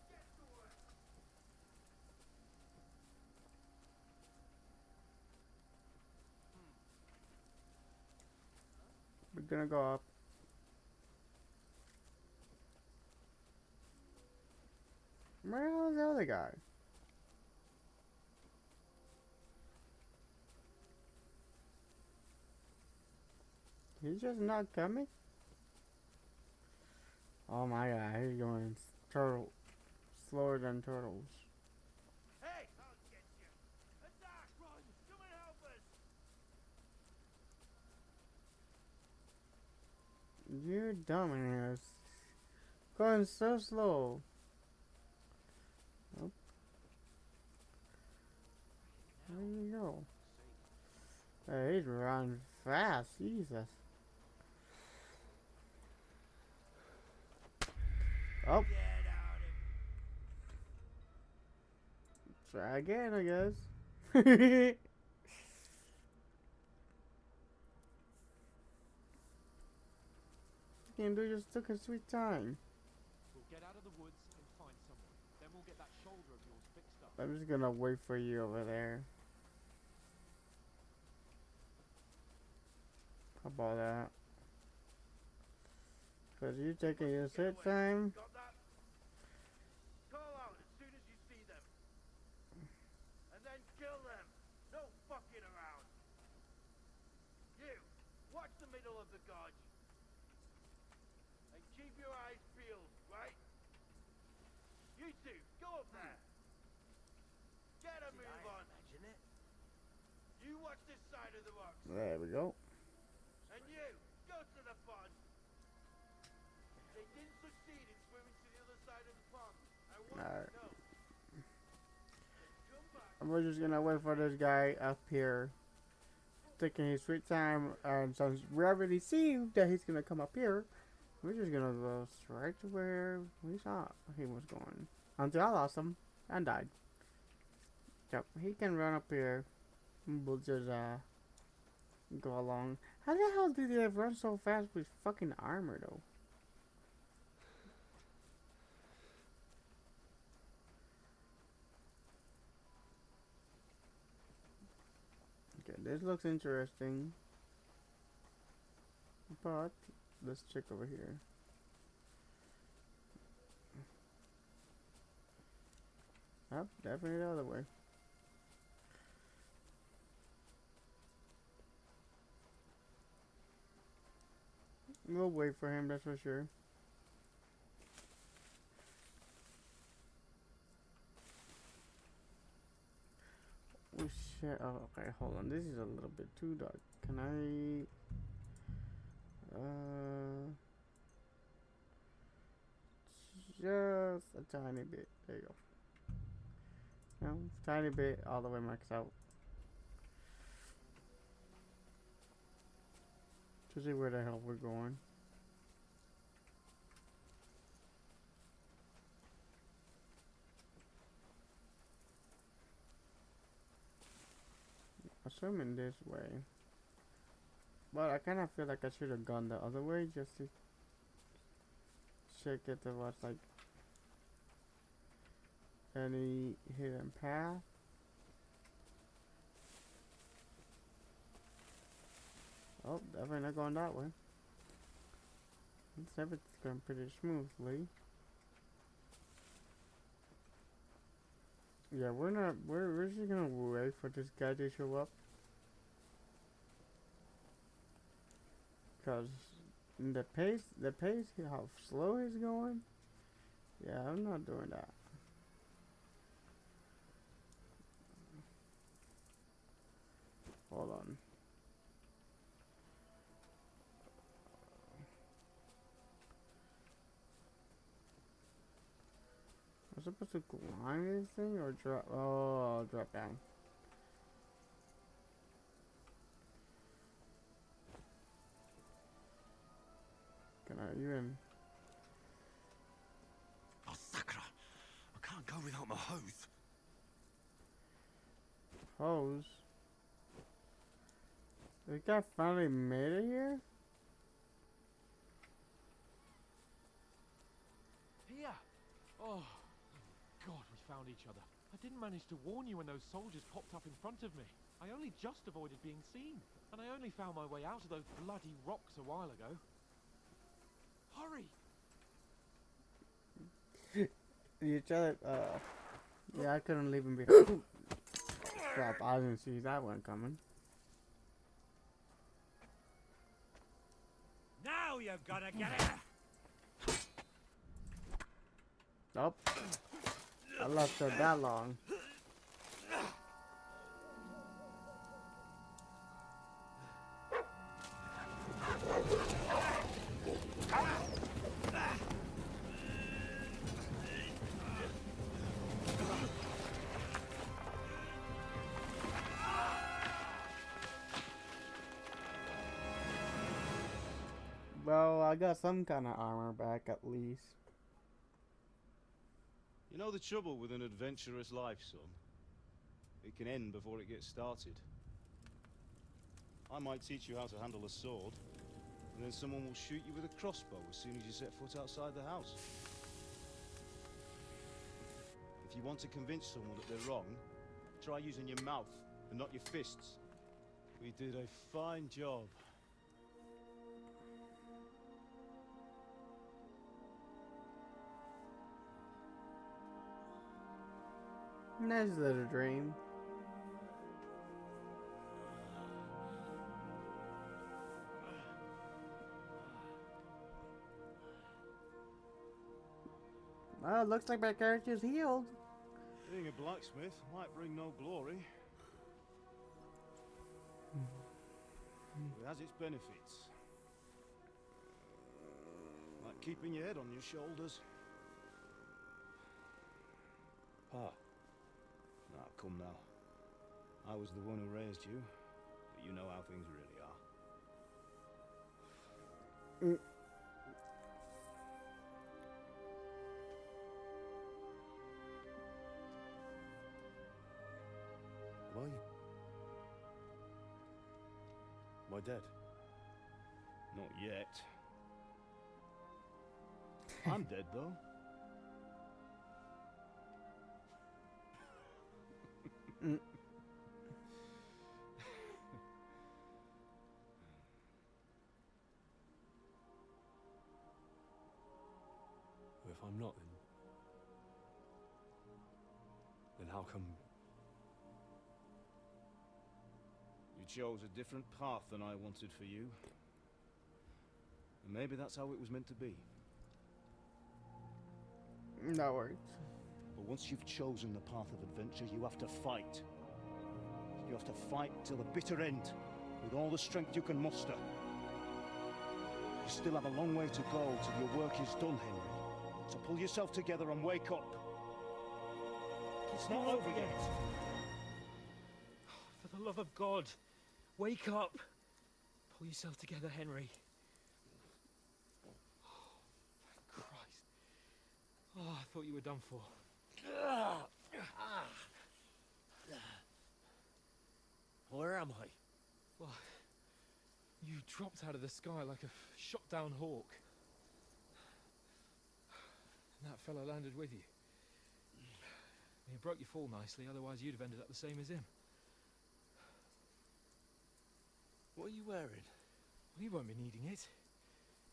Get to work. We're gonna go up. Where the hell is the other guy? He's just not coming? Oh my god, he's going turtle slower than turtles. Hey, I'll get you. Attack, run. Come and help us. You dumbass. Going so slow. Oh. There you go. Hey, he's running fast. Jesus. Oh. Try again, I guess. Can't do, just took a sweet time. We'll get out of the woods and find someone. Then we'll get that shoulder of yours fixed up. I'm just gonna wait for you over there. How about that? Cause you taking your sweet time. Got that? Call out as soon as you see them. And then kill them. No fucking around. up there! Get a move on! Imagine it. You watch this side of the works. There we go. And you, go to the pond. They didn't succeed in swimming to the other side of the pond. I want Alright. to know. Come back. We're just gonna wait for this guy up here, taking his sweet time, and since we already see that he's gonna come up here, we're just gonna go straight to where we saw he was going. Until I lost him and died. Yep, he can run up here. We'll just go along. How the hell did they run so fast with fucking armor though? Okay, this looks interesting. But let's check over here. Yep, definitely the other way. We'll wait for him, that's for sure. Oh shit, oh, okay, hold on, this is a little bit too dark. Can I... just a tiny bit, there you go. No, tiny bit, all the way maxed out. To see where the hell we're going. Assuming this way. But I kind of feel like I should have gone the other way just to check if there was like any hidden path. Oh, definitely not going that way. It's everything's going pretty smoothly. Yeah, we're just gonna wait for this guy to show up. Cause the pace, how slow he's going. Yeah, I'm not doing that. Hold on. I'm supposed to climb this thing or drop? Oh, I'll drop down. Can I even? Oh, Sakura! I can't go without my hose. Hose? This guy finally made it here? Here! Oh, God, we found each other. I didn't manage to warn you when those soldiers popped up in front of me. I only just avoided being seen. And I only found my way out of those bloody rocks a while ago. Hurry! You tell it, yeah, I couldn't leave him behind. Crap, I didn't see that one coming. Now you've got to get it! Nope. I left her that long. Well, I got some kind of armor back at least. You know the trouble with an adventurous life, son? It can end before it gets started. I might teach you how to handle a sword, and then someone will shoot you with a crossbow as soon as you set foot outside the house. If you want to convince someone that they're wrong, try using your mouth and not your fists. We did a fine job. Nice little dream. Well, it looks like my character's healed. Being a blacksmith might bring no glory. But it has its benefits. Like keeping your head on your shoulders. Pa. Nah, come now. I was the one who raised you, but you know how things really are. Why? Am I dead? Not yet. I'm dead, though. Well, if I'm not, then how come? You chose a different path than I wanted for you. And maybe that's how it was meant to be. That works. But once you've chosen the path of adventure, you have to fight. You have to fight till the bitter end, with all the strength you can muster. You still have a long way to go till your work is done, Henry. So pull yourself together and wake up. It's not over yet. For the love of God, wake up. Pull yourself together, Henry. Oh, thank Christ. Oh, I thought you were done for. Where am I? Well, you dropped out of the sky like a shot-down hawk. And that fella landed with you. He broke your fall nicely, otherwise you'd have ended up the same as him. What are you wearing? Well, you won't be needing it.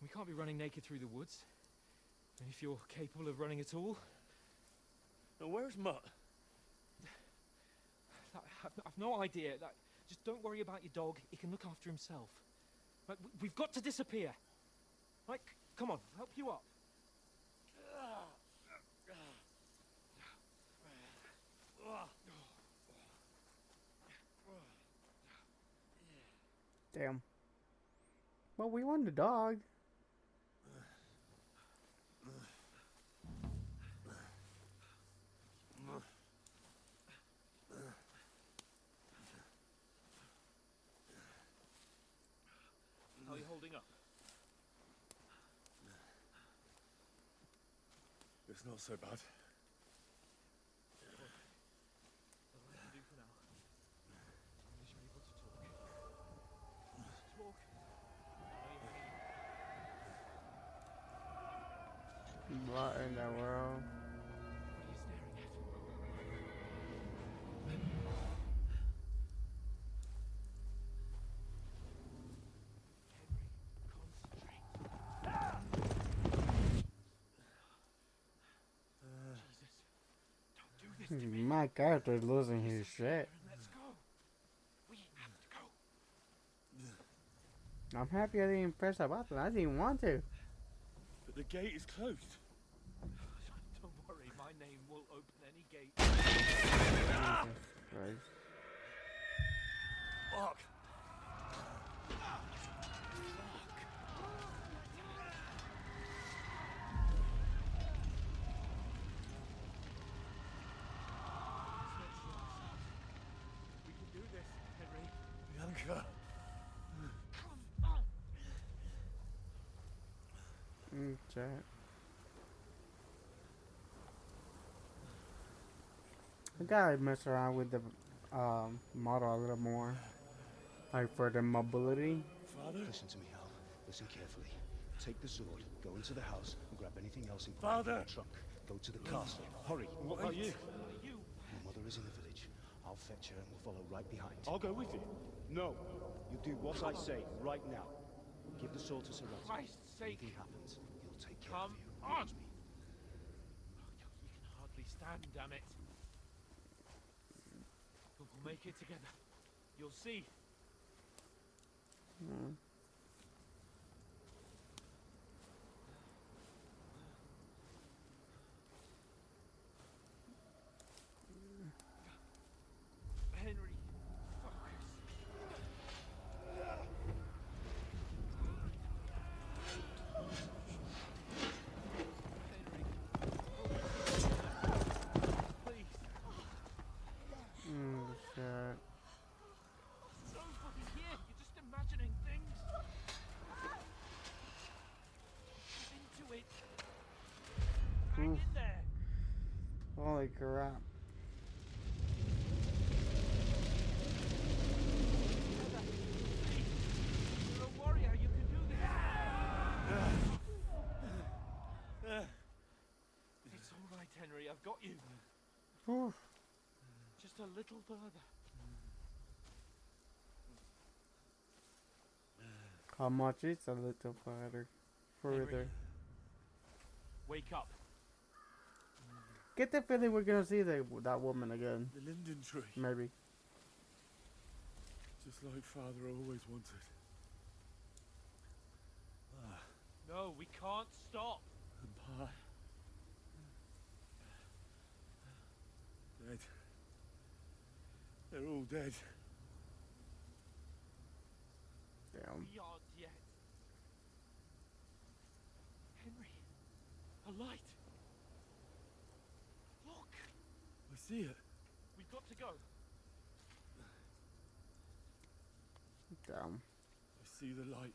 We can't be running naked through the woods. And if you're capable of running at all... Now, where's Mutt? I've no idea. Just don't worry about your dog. He can look after himself. Right, we've got to disappear. Right, come on, I'll help you up. Damn. Well, we want the dog. How are you holding up? It's not so bad. What I can do for now is you're able to talk. Talk. What in the world? My character is losing his shit. Let's go. We have to go. I'm happy I didn't press a button. I didn't want to. But the gate is closed. Don't worry, my name will open any gate. Jesus Christ. Fuck. We can do this, Henry. Bianca. Chat. I gotta mess around with the model a little more. Like for the mobility. Father? Listen to me, Hal. Listen carefully. Take the sword, go into the house, and grab anything else in Father! the trunk. Go to the castle. Hurry. What about you? Your mother is in the village. I'll fetch her and we'll follow right behind. I'll go with you. No. You do what I say right now. Give the sword to Sir Ralph. Christ's sake. Anything happens, he'll take care Come of you. on. Trust me. You can hardly stand, damn it. But we'll make it together. You'll see. Holy crap. You're a warrior. You can do this. It's all right, Henry. I've got you. Whew. Just a little further. How much is a little further? Wake up. Get the feeling we're gonna see that woman again. The linden tree. Maybe. Just like Father always wanted. No, we can't stop. And Pa. Dead. They're all dead. Damn. We aren't yet. Henry, a light. Look, I see it. we've got to go. Damn. I see the light.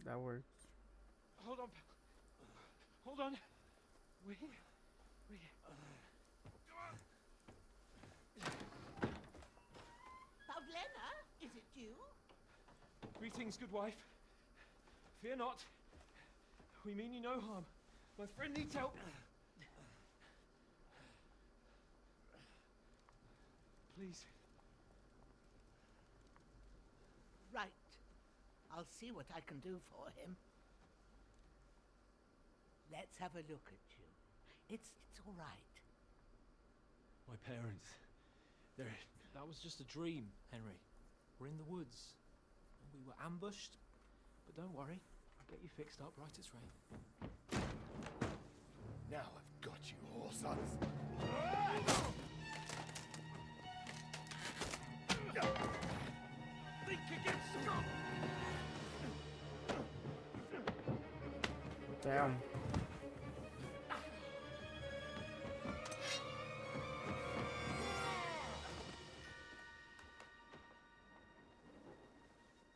That works. Hold on, pal. Hold on. We're here. We're here. Pavlena, is it you? Greetings, good wife. Fear not. We mean you no harm. My friend needs help. Please. Right. I'll see what I can do for him. Let's have a look at you. It's all right. My parents. That was just a dream, Henry. We're in the woods. We were ambushed. But don't worry. I'll get you fixed up right as rain. Now I've got you, whore sons. Think again, scum! Damn.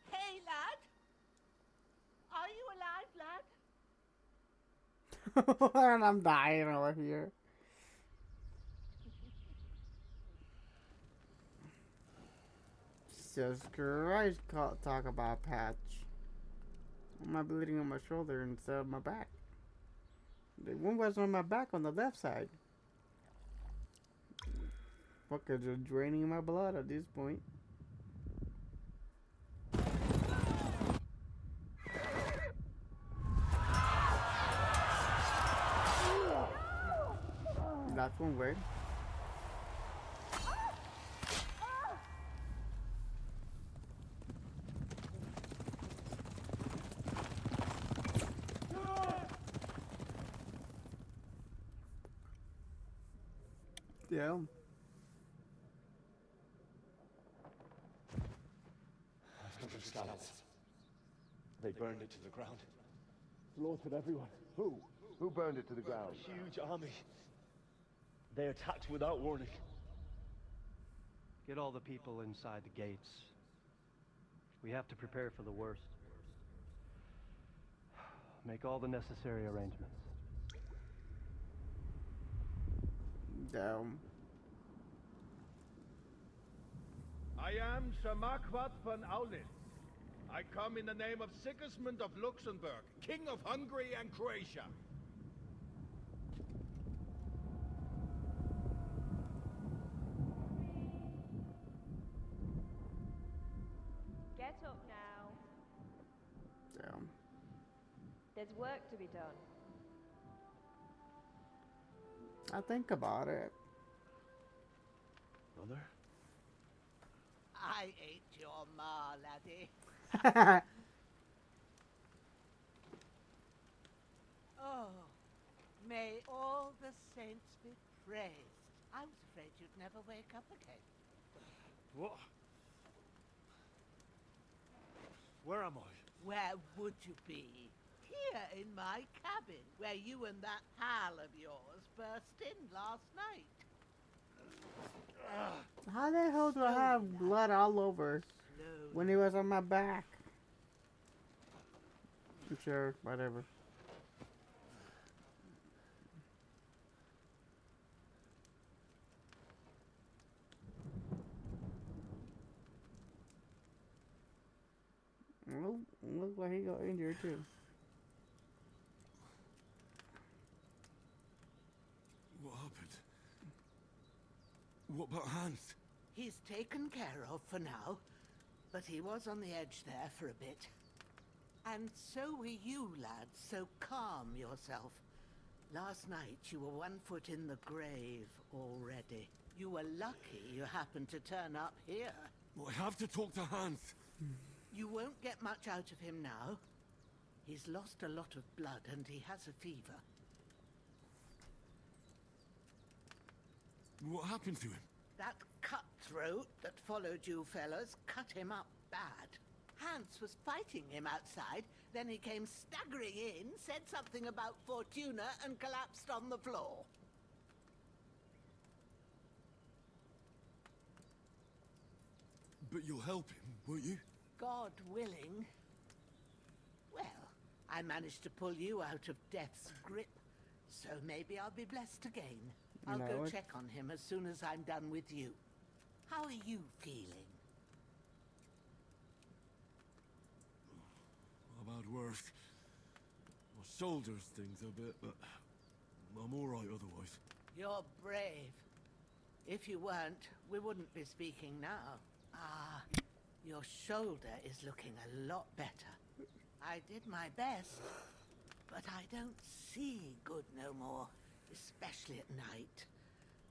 Hey, lad. Are you alive, lad? And I'm dying over here. Jesus Christ, talk about patch. Why am I bleeding on my shoulder instead of my back? The wound was on my back on the left side. Fuckers are draining my blood at this point. That's one way. Yeah. They burned it to the ground. Slaughtered everyone. Who? Who burned it to the ground? A huge army. They attacked without warning. Get all the people inside the gates. We have to prepare for the worst. Make all the necessary arrangements. Damn. I am Sir Marquardt von Aulis. I come in the name of Sigismund of Luxembourg, King of Hungary and Croatia. Get up now. Damn. There's work to be done. I think about it. Mother? I ate your ma, laddie. Oh, may all the saints be praised. I was afraid you'd never wake up again. What? Where am I? Where would you be? Here in my cabin, where you and that pal of yours burst in last night. How the hell do I have blood all over when he was on my back? Sure, whatever. looked like he got injured too. What happened? What about Hans? He's taken care of for now, but he was on the edge there for a bit. And so were you, lads, so calm yourself. Last night you were 1 foot in the grave already. You were lucky you happened to turn up here. Well, I have to talk to Hans. You won't get much out of him now. He's lost a lot of blood and he has a fever. What happened to him? That cutthroat that followed you fellas cut him up bad. Hans was fighting him outside, then he came staggering in, said something about Fortuna, and collapsed on the floor. But you'll help him, won't you? God willing. Well, I managed to pull you out of death's grip, so maybe I'll be blessed again. I'll go check on him as soon as I'm done with you. How are you feeling? I've had worse. My shoulders stings a bit, but I'm alright otherwise. You're brave. If you weren't, we wouldn't be speaking now. Ah, your shoulder is looking a lot better. I did my best, but I don't see good no more, especially at night.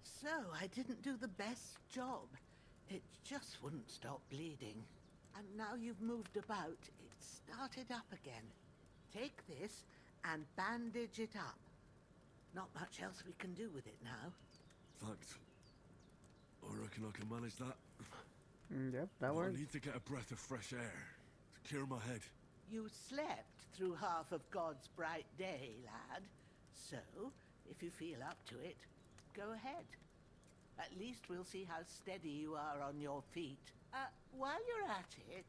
So I didn't do the best job. It just wouldn't stop bleeding. And now you've moved about, it started up again. Take this and bandage it up. Not much else we can do with it now. Thanks. I reckon I can manage that. Yep, that works. I need to get a breath of fresh air to clear my head. You slept through half of God's bright day, lad. So, if you feel up to it, go ahead. At least we'll see how steady you are on your feet. While you're at it,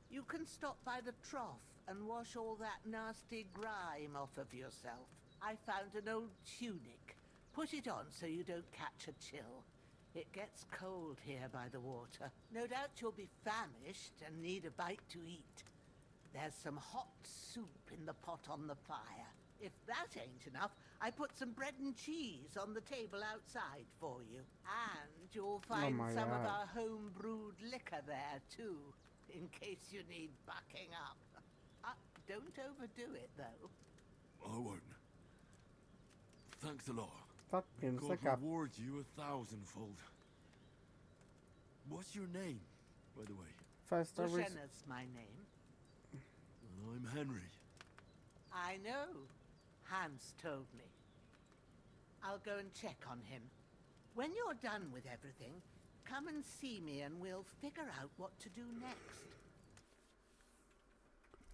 you can stop by the trough and wash all that nasty grime off of yourself. I found an old tunic. Put it on so you don't catch a chill. It gets cold here by the water. No doubt you'll be famished and need a bite to eat. There's some hot soup in the pot on the fire. If that ain't enough, I put some bread and cheese on the table outside for you. And you'll find some of our home-brewed liquor there, too, in case you need bucking up. Don't overdo it, though. I won't. Thanks a lot. Fucking God sick up. reward you 1,000-fold. What's your name, by the way? First I was... Bushenna's my name. I'm Henry. I know. Hans told me. I'll go and check on him. When you're done with everything, come and see me and we'll figure out what to do next.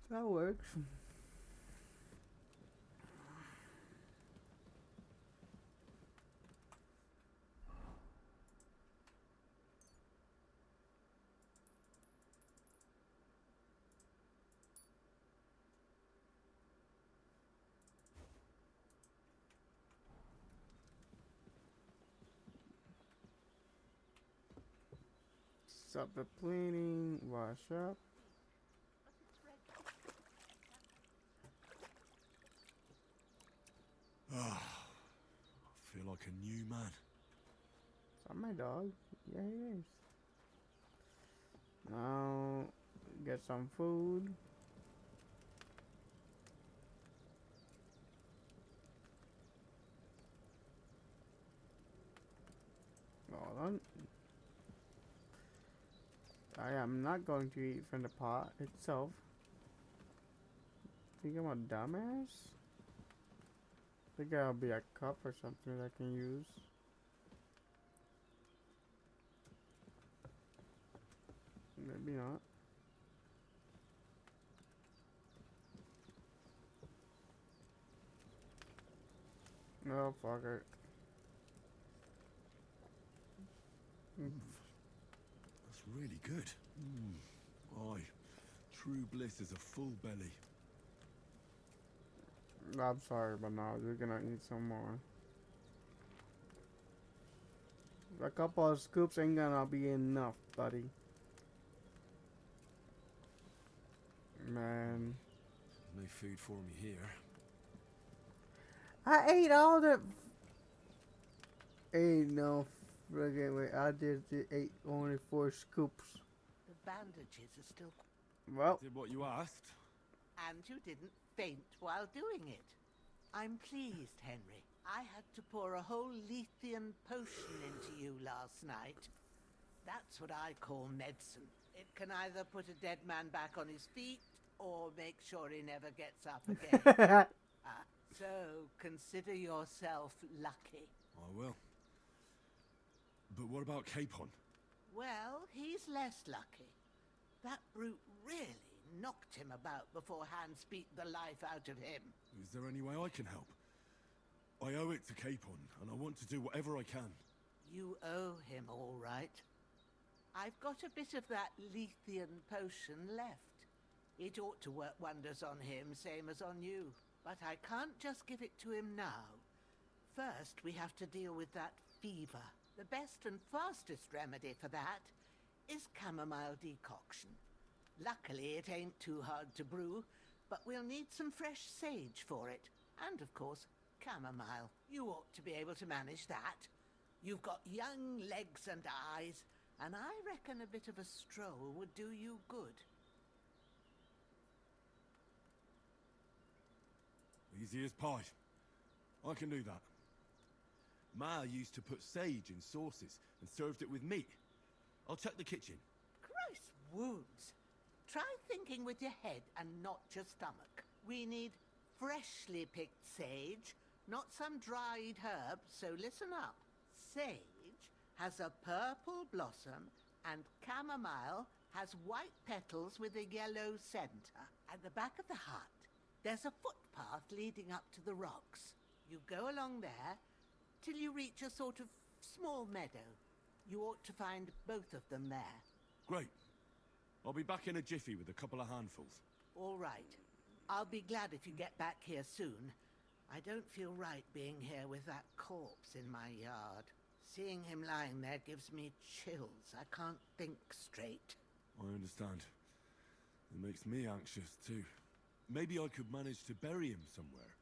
That works. Stop the cleaning, wash up. Ah, I feel like a new man. Is that my dog? Yeah, he is. Now, get some food. Hold on. I am not going to eat from the pot itself. Think I'm a dumbass? Think I'll be a cup or something that I can use. Maybe not. No, fuck it. That's really good. Aye, true bliss is a full belly. I'm sorry, but no, you're gonna eat some more. A couple of scoops ain't gonna be enough, buddy. Man. no food for me here. I ate all the. Ain't no friggin' way. I did ate only 4 scoops. The bandages are still. Well. Did what you asked. And you didn't faint while doing it. I'm pleased, Henry. I had to pour a whole Lethean potion into you last night. That's what I call medicine. It can either put a dead man back on his feet or make sure he never gets up again. So consider yourself lucky. I will. But what about Capon? Well, he's less lucky. That brute really knocked him about before Hans beat the life out of him. Is there any way I can help? I owe it to Capon, and I want to do whatever I can. You owe him, all right. I've got a bit of that Lethean potion left. It ought to work wonders on him, same as on you. But I can't just give it to him now. First, we have to deal with that fever. The best and fastest remedy for that is chamomile decoction. Luckily, it ain't too hard to brew, but we'll need some fresh sage for it. And, of course, chamomile. You ought to be able to manage that. You've got young legs and eyes, and I reckon a bit of a stroll would do you good. Easy as pie. I can do that. Ma used to put sage in sauces and served it with meat. I'll check the kitchen. Christ wounds! Try thinking with your head and not your stomach. We need freshly picked sage, not some dried herb, so listen up. Sage has a purple blossom and chamomile has white petals with a yellow center. At the back of the hut, there's a footpath leading up to the rocks. You go along there till you reach a sort of small meadow. You ought to find both of them there. Great. I'll be back in a jiffy with a couple of handfuls. All right. I'll be glad if you get back here soon. I don't feel right being here with that corpse in my yard. Seeing him lying there gives me chills. I can't think straight. I understand. It makes me anxious too. Maybe I could manage to bury him somewhere.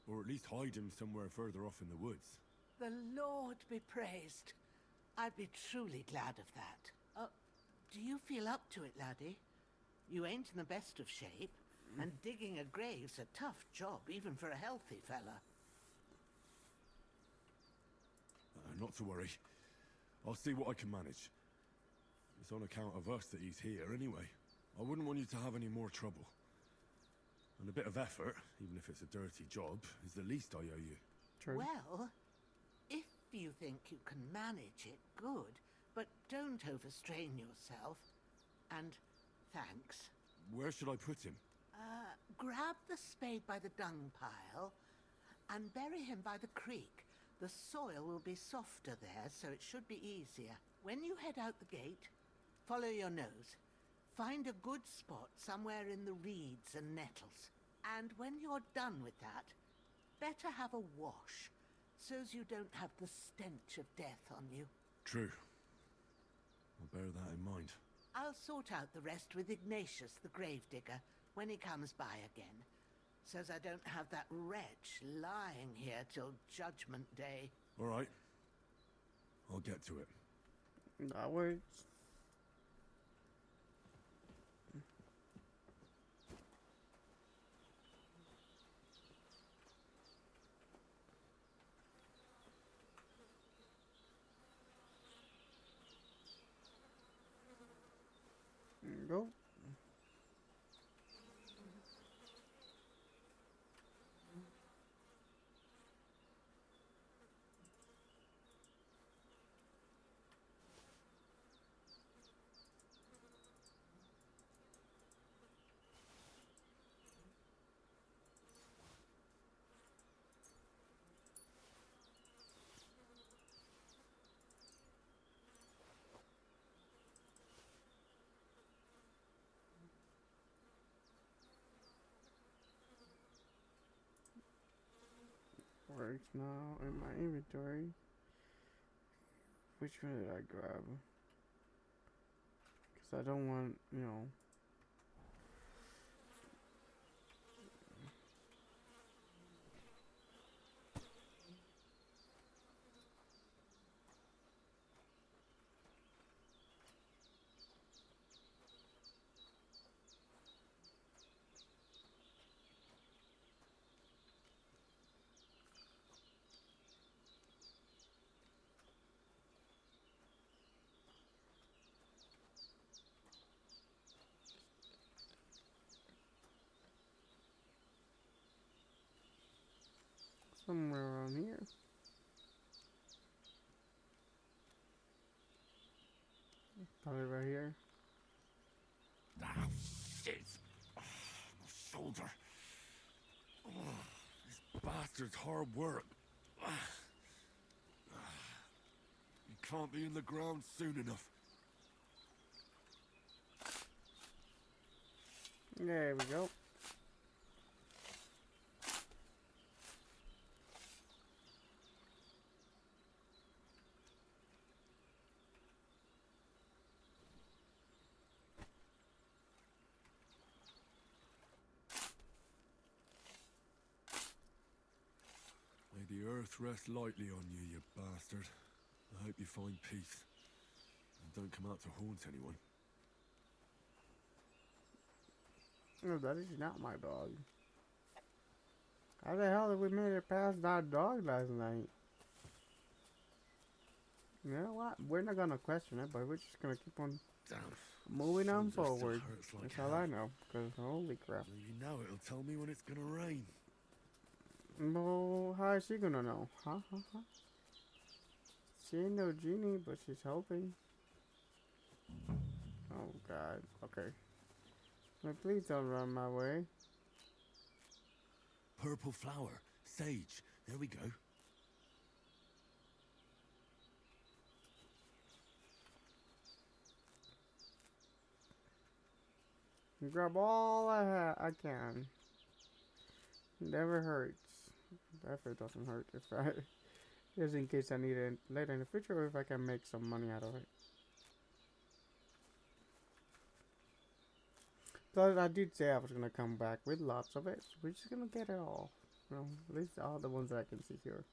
Or at least hide him somewhere further off in the woods. The Lord be praised. I'd be truly glad of that. Do you feel up to it, laddie? You ain't in the best of shape, and digging a grave's a tough job, even for a healthy fella. Not to worry. I'll see what I can manage. It's on account of us that he's here anyway. I wouldn't want you to have any more trouble. And a bit of effort, even if it's a dirty job, is the least I owe you. True. Well, if you think you can manage it, good. But don't overstrain yourself. And thanks. Where should I put him? Grab the spade by the dung pile and bury him by the creek. The soil will be softer there, so it should be easier. When you head out the gate, follow your nose. Find a good spot somewhere in the reeds and nettles. And when you're done with that, better have a wash, so's you don't have the stench of death on you. True. I'll bear that in mind. I'll sort out the rest with Ignatius, the gravedigger, when he comes by again, so's I don't have that wretch lying here till Judgment Day. All right. I'll get to it. That works. There you go. Works now in my inventory. Which one did I grab? Because I don't want, you know. Somewhere around here. Probably right here. Ah, shit! Oh, my shoulder. Oh, this bastard's hard work. He can't be in the ground soon enough. There we go. May the earth rest lightly on you, you bastard. I hope you find peace. And don't come out to haunt anyone. No, that is not my dog. How the hell did we make it past that dog last night? You know what? We're not gonna question it, but we're just gonna keep on moving on forward. That's all I know. Cause holy crap. You know it'll tell me when it's gonna rain. Well, how is she gonna know? Huh? She ain't no genie, but she's hoping. Oh god. Okay. But please don't run my way. Purple flower. Sage. There we go. Grab all I can. Never hurts. Definitely doesn't hurt if I, just in case I need it later in the future, or if I can make some money out of it. So I did say I was gonna come back with lots of it. We're just gonna get it all. You know, at least all the ones that I can see here.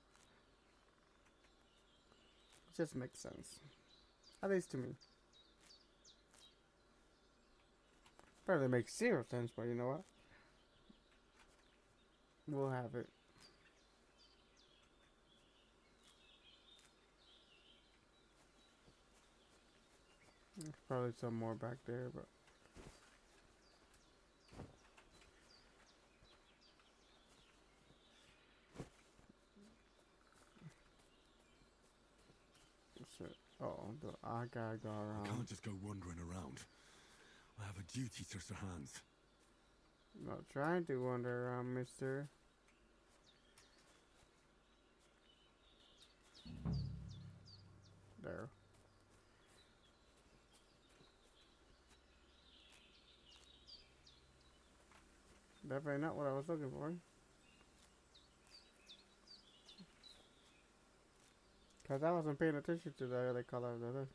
It just makes sense. At least to me. Probably makes zero sense, but you know what? We'll have it. There's probably some more back there, but I gotta go around. I can't just go wandering around. I have a duty to Sir Hans. Not trying to wander around, mister. There. Definitely not what I was looking for. Cause I wasn't paying attention to the other color of the other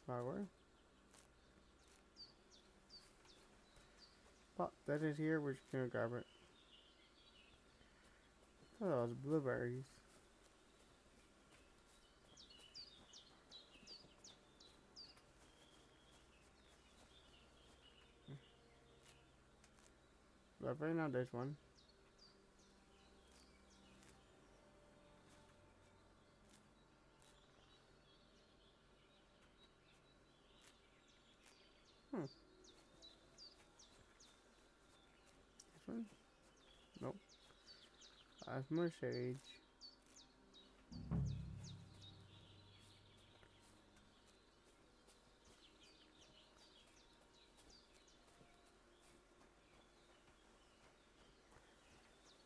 flower. But that is here, we're just gonna grab it. Oh, those blueberries. Definitely not this one. This one? Nope. That's more sage.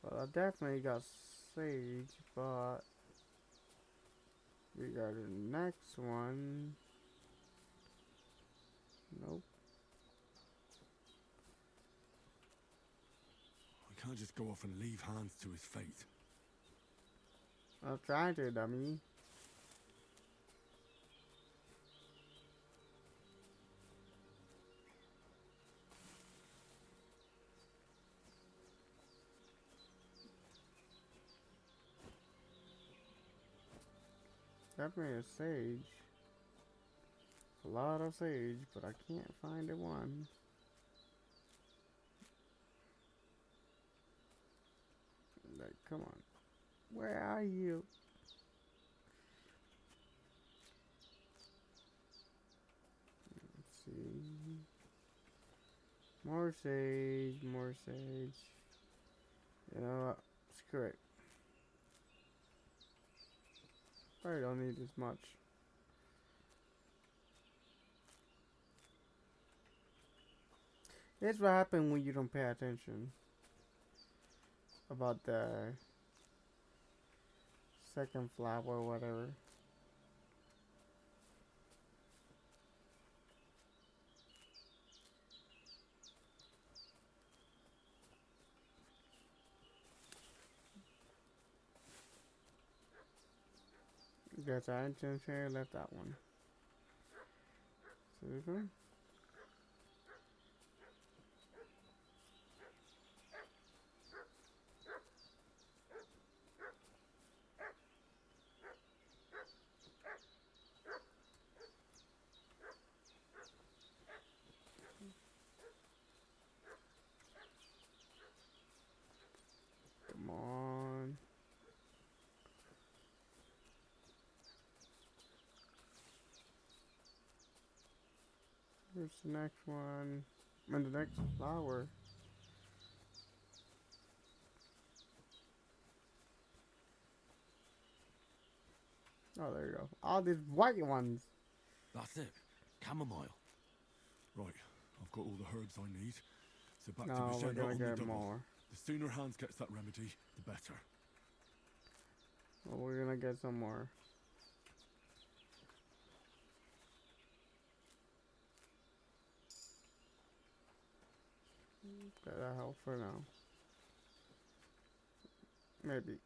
Well, I definitely got sage, but we got the next one. Nope. We can't just go off and leave Hans to his fate. I'm trying to, dummy. Definitely a sage. A lot of sage, but I can't find the one. Like, come on. Where are you? Let's see. More sage, more sage. You know what? Screw it. Probably don't need this much. Here's what happens when you don't pay attention about the second flower or whatever. Guess I intentionally left that one. Super. Come on. Here's the next one. And the next flower. Oh, there you go. All these white ones. That's it. Chamomile. Right, I've got all the herbs I need. So back to No, we're Vizena gonna on the get double. more. The sooner Hans gets that remedy, the better. Well, we're gonna get some more. That'll help for now. Maybe.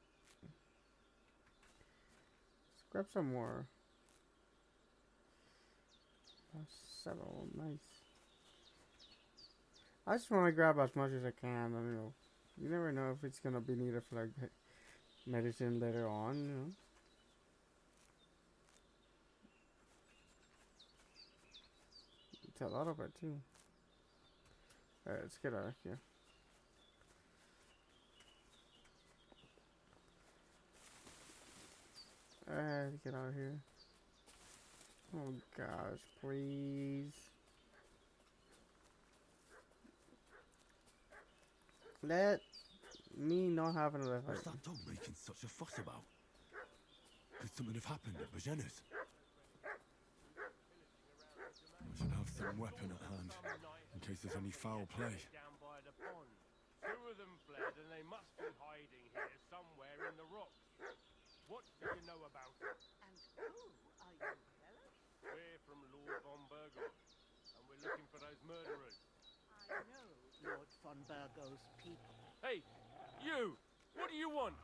Let's grab some more. That's several. Nice. I just want to grab as much as I can. I don't know. You never know if it's gonna be needed for like medicine later on. You know. It's a lot of it too. Alright, let's get out of here. Alright, get out of here. Oh gosh, please. Let me not have another fight. What's that dog making such a fuss about? Could something have happened at Bajena's? I should have some weapon at hand, in case there's any foul play. Down by the pond. Two of them fled, and they must be hiding here somewhere in the rocks. What do you know about it? And who are you, fellas? We're from Lord von Burgos, and we're looking for those murderers. I know Lord von Burgos' people. Hey, you! What do you want?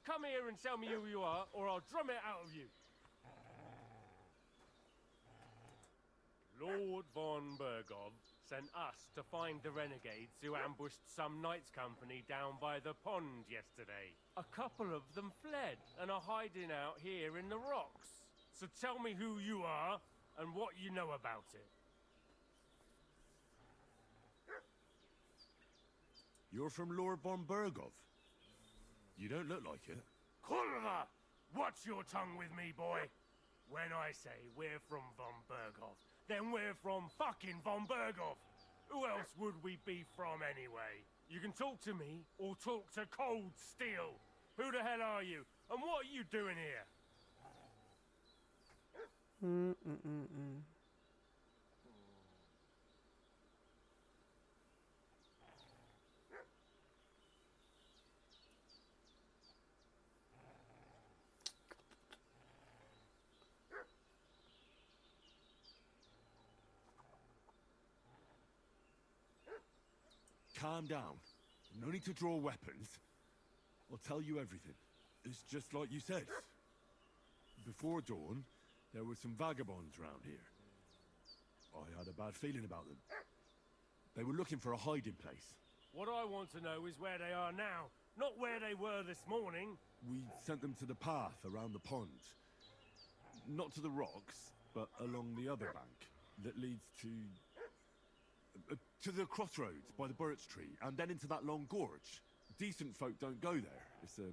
Come here and tell me who you are, or I'll drum it out of you. Lord von Burgov sent us to find the renegades who ambushed some knights' company down by the pond yesterday. A couple of them fled and are hiding out here in the rocks. So tell me who you are and what you know about it. You're from Lord von Burgov? You don't look like it. Kulva! Watch your tongue with me, boy. When I say we're from von Burgov, then we're from fucking von Burgov. Who else would we be from anyway? You can talk to me or talk to Cold Steel. Who the hell are you? And what are you doing here? Calm down. No need to draw weapons. I'll tell you everything. It's just like you said. Before dawn, there were some vagabonds round here. I had a bad feeling about them. They were looking for a hiding place. What I want to know is where they are now, not where they were this morning. We sent them to the path around the pond. Not to the rocks, but along the other bank that leads to the crossroads by the birch tree, and then into that long gorge. Decent folk don't go there. It's a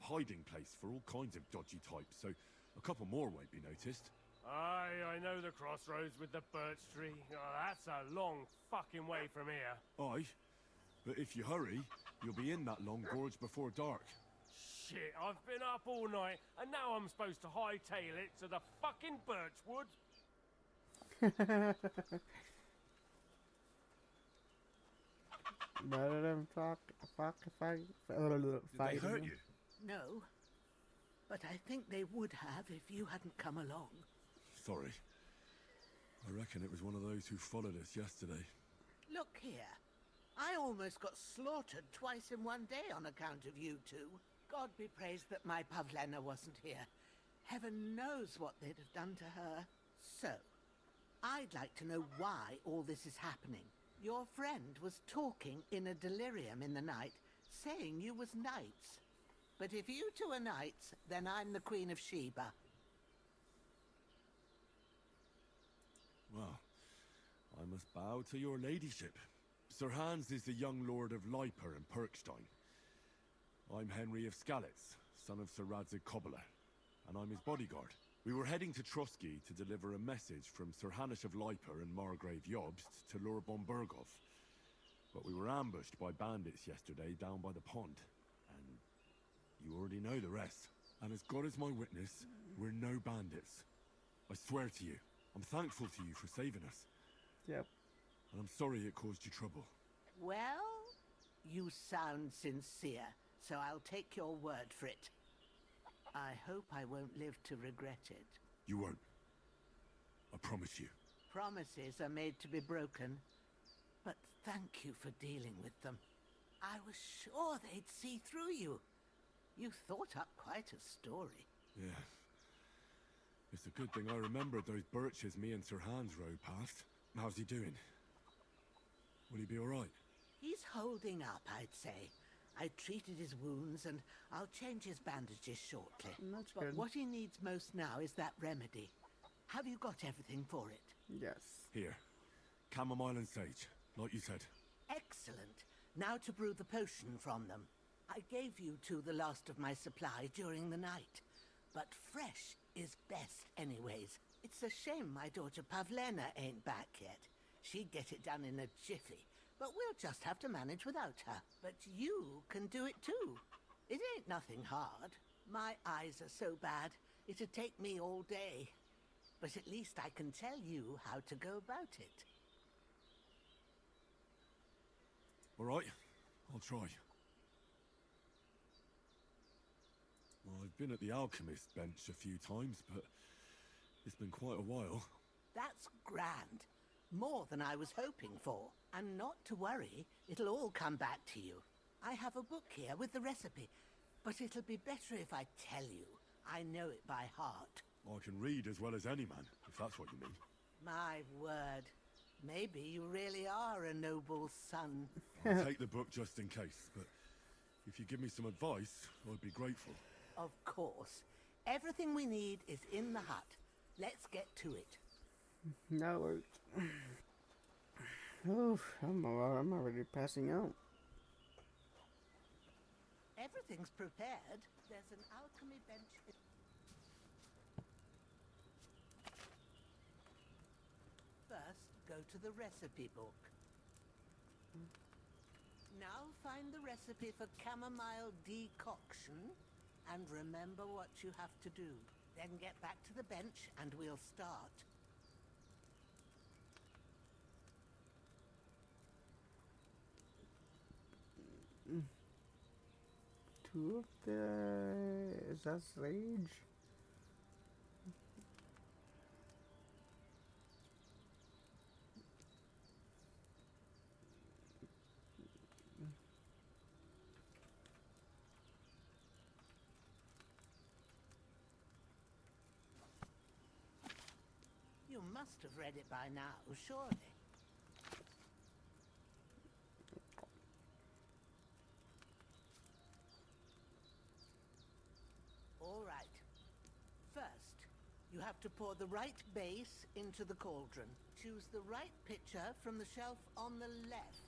hiding place for all kinds of dodgy types, so a couple more won't be noticed. Aye, I know the crossroads with the birch tree. Oh, that's a long fucking way from here. Aye, but if you hurry, You'll be in that long gorge before dark. Shit, I've been up all night, and now I'm supposed to hightail it to the fucking Birchwood? Better than fight. Did they hurt you? No. But I think they would have if you hadn't come along. Sorry. I reckon it was one of those who followed us yesterday. Look here. I almost got slaughtered twice in one day on account of you two. God be praised that my Pavlena wasn't here. Heaven knows what they'd have done to her. So, I'd like to know why all this is happening. Your friend was talking in a delirium in the night, saying you was knights. But if you two are knights, then I'm the Queen of Sheba. Well, I must bow to your ladyship. Sir Hans is the young lord of Leiper and Perkstein. I'm Henry of Skalitz, son of Sir Radzig Kobyla, and I'm his bodyguard. We were heading to Trotsky to deliver a message from Sir Hanush of Leiper and Margrave Jobst to Lord Bombergov. But we were ambushed by bandits yesterday down by the pond, and you already know the rest. And as God is my witness, we're no bandits. I swear to you, I'm thankful to you for saving us. Yep. And I'm sorry it caused you trouble. Well, you sound sincere, so I'll take your word for it. I hope I won't live to regret it. You won't. I promise you. Promises are made to be broken, but thank you for dealing with them. I was sure they'd see through you. You thought up quite a story. Yeah. It's a good thing I remembered those birches me and Sir Hans rode past. How's he doing? Will he be alright? He's holding up, I'd say. I treated his wounds and I'll change his bandages shortly. That's but good. what he needs most now is that remedy. Have you got everything for it? Yes. Here. Chamomile and sage, like you said. Excellent. Now to brew the potion from them. I gave you two the last of my supply during the night. But fresh is best anyways. It's a shame my daughter Pavlena ain't back yet. She'd get it done in a jiffy. But we'll just have to manage without her. But you can do it too. It ain't nothing hard. My eyes are so bad, it'd take me all day. But at least I can tell you how to go about it. Alright, I'll try. Well, I've been at the alchemist's bench a few times, but it's been quite a while. That's grand. More than I was hoping for. And not to worry, it'll all come back to you. I have a book here with the recipe, but it'll be better if I tell you. I know it by heart. I can read as well as any man, if that's what you mean. My word. Maybe you really are a noble son. I'll take the book just in case, but if you give me some advice, I'd be grateful. Of course. Everything we need is in the hut. Let's get to it. That worked. Oof, I'm already passing out. Everything's prepared. There's an alchemy bench. First, go to the recipe book. Now find the recipe for chamomile decoction and remember what you have to do. Then get back to the bench and we'll start. Two of the... Is that sage? You must have read it by now, surely. All right. First, you have to pour the right base into the cauldron. Choose the right pitcher from the shelf on the left,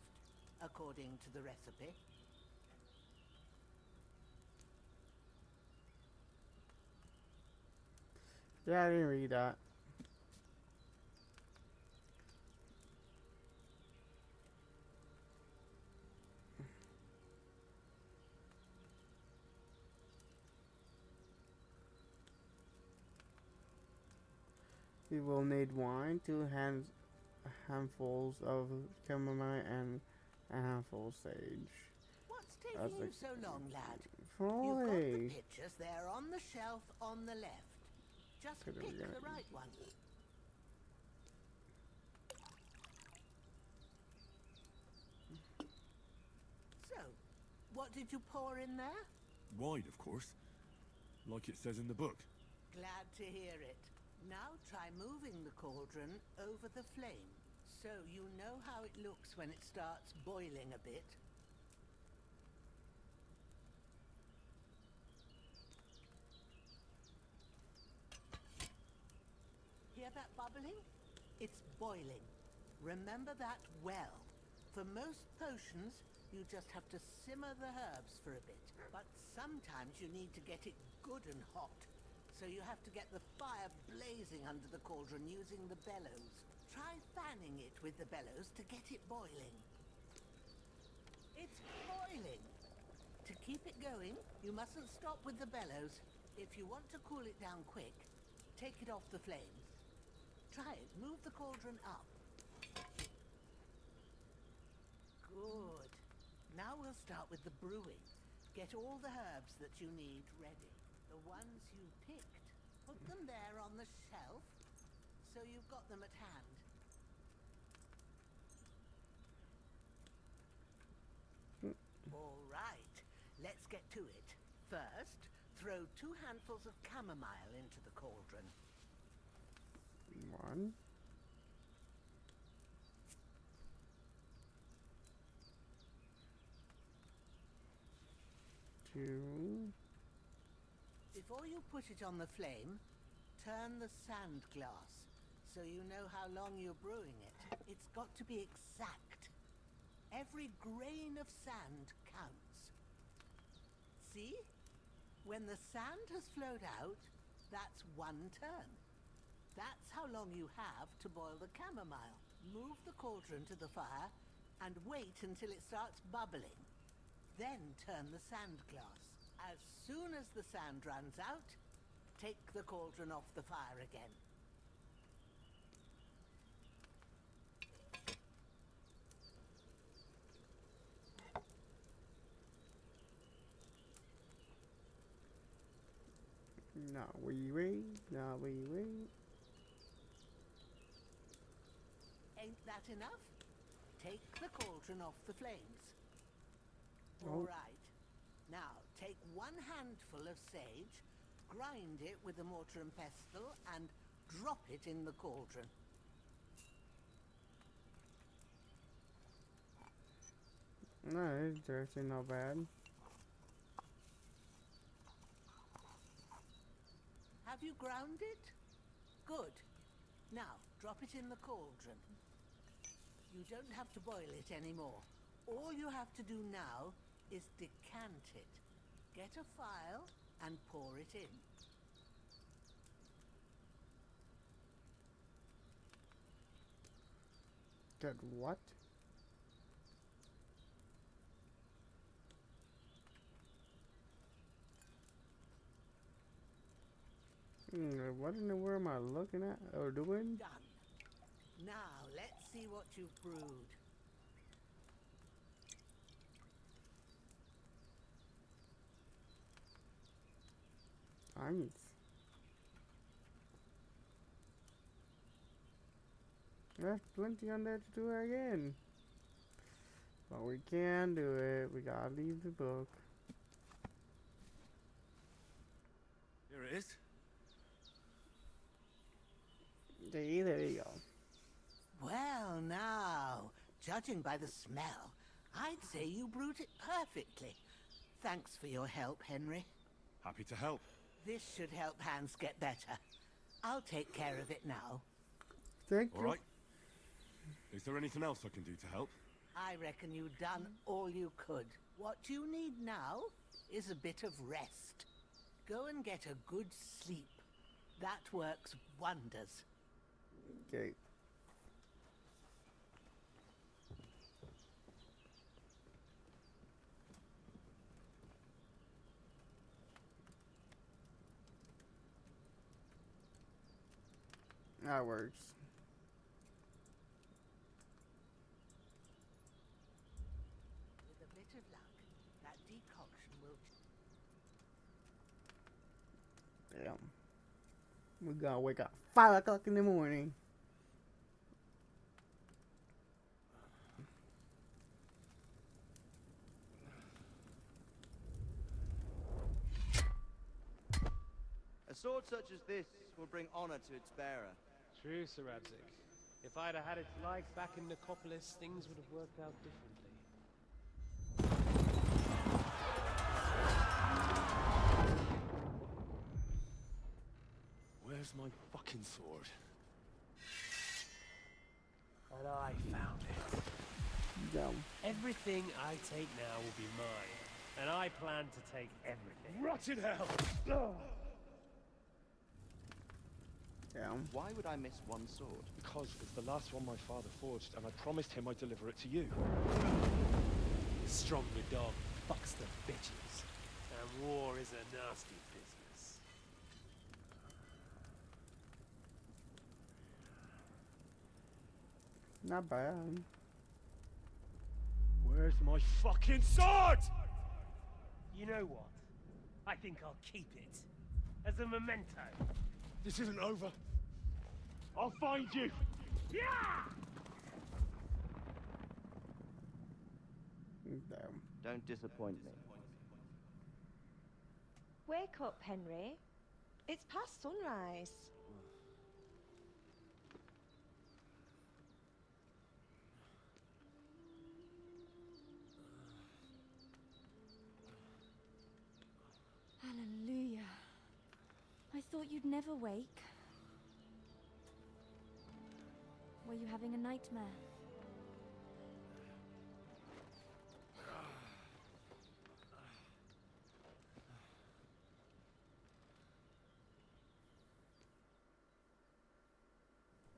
according to the recipe. Yeah, I didn't read that. We will need wine, handfuls of chamomile, and a handful of sage. What's taking you so long, lad? Holy. You've got the pictures there on the shelf on the left. Just Okay, pick there we go. the right one. So, what did you pour in there? Wine, of course. Like it says in the book. Glad to hear it. Now try moving the cauldron over the flame, so you know how it looks when it starts boiling a bit. Hear that bubbling? It's boiling. Remember that well. For most potions, you just have to simmer the herbs for a bit. But sometimes you need to get it good and hot. So you have to get the fire blazing under the cauldron using the bellows. Try fanning it with the bellows to get it boiling. It's boiling! To keep it going, you mustn't stop with the bellows. If you want to cool it down quick, take it off the flames. Try it. Move the cauldron up. Good. Now we'll start with the brewing. Get all the herbs that you need ready. The ones you picked. Put them there on the shelf, so you've got them at hand. All right, let's get to it. First, throw 2 handfuls of chamomile into the cauldron. 1. 2. Before you put it on the flame, turn the sand glass so you know how long you're brewing it. It's got to be exact. Every grain of sand counts. See? When the sand has flowed out, that's 1 turn. That's how long you have to boil the chamomile. Move the cauldron to the fire and wait until it starts bubbling. Then turn the sand glass. As soon as the sand runs out, take the cauldron off the fire again. Now we wait. Now we wait. Ain't that enough? Take the cauldron off the flames. Oh. All right. Now, take 1 handful of sage, grind it with a mortar and pestle, and drop it in the cauldron. No, it's actually not bad. Have you ground it? Good. Now, drop it in the cauldron. You don't have to boil it anymore. All you have to do now is decant it. Get a phial and pour it in. Get what? What in the world am I looking at or doing? Done. Now, let's see what you've brewed. Nice. There's plenty on there to do again. But we can do it. We gotta leave the book. Here it is. See, there you go. Well, now, judging by the smell, I'd say you brewed it perfectly. Thanks for your help, Henry. Happy to help. This should help Hans get better. I'll take care of it now. Thank All right. Is there anything else I can do to help? I reckon you've done all you could. What you need now is a bit of rest. Go and get a good sleep. That works wonders. Okay. That works. With a bit of luck, that decoction will... Damn. We gotta wake up 5 o'clock in the morning. A sword such as this will bring honor to its bearer. True, Sir Radzig. If I'd have had its like back in Nicopolis, things would have worked out differently. Where's my fucking sword? And I found it. Damn. Everything I take now will be mine. And I plan to take everything. Rotted hell! Damn. Why would I miss one sword? Because it's the last one my father forged, and I promised him I'd deliver it to you. Stronger dog fucks the bitches. And war is a nasty business. Not bad. Where's my fucking sword? You know what? I think I'll keep it. As a memento. This isn't over. I'll find you! Yeah! Damn. Don't disappoint me. Wake up, Henry. It's past sunrise. Hallelujah. I thought you'd never wake. Were you having a nightmare?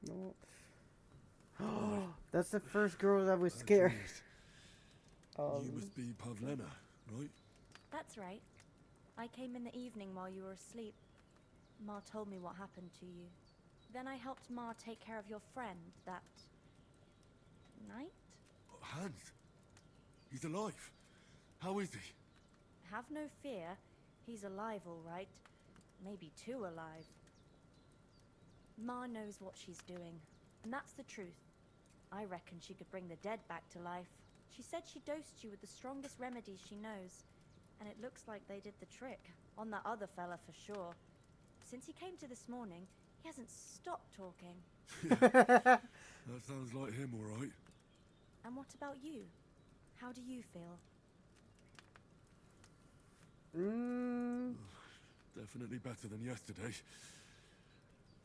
No. That's the first girl that was scared. You must be Pavlena, right? That's right. I came in the evening while you were asleep. Ma told me what happened to you. Then I helped Ma take care of your friend that night? Hans? He's alive. How is he? Have no fear. He's alive, all right. Maybe too alive. Ma knows what she's doing, and that's the truth. I reckon she could bring the dead back to life. She said she dosed you with the strongest remedies she knows, and it looks like they did the trick. On that other fella for sure. Since he came to this morning, he hasn't stopped talking. That sounds like him, all right. And what about you? How do you feel? Definitely better than yesterday.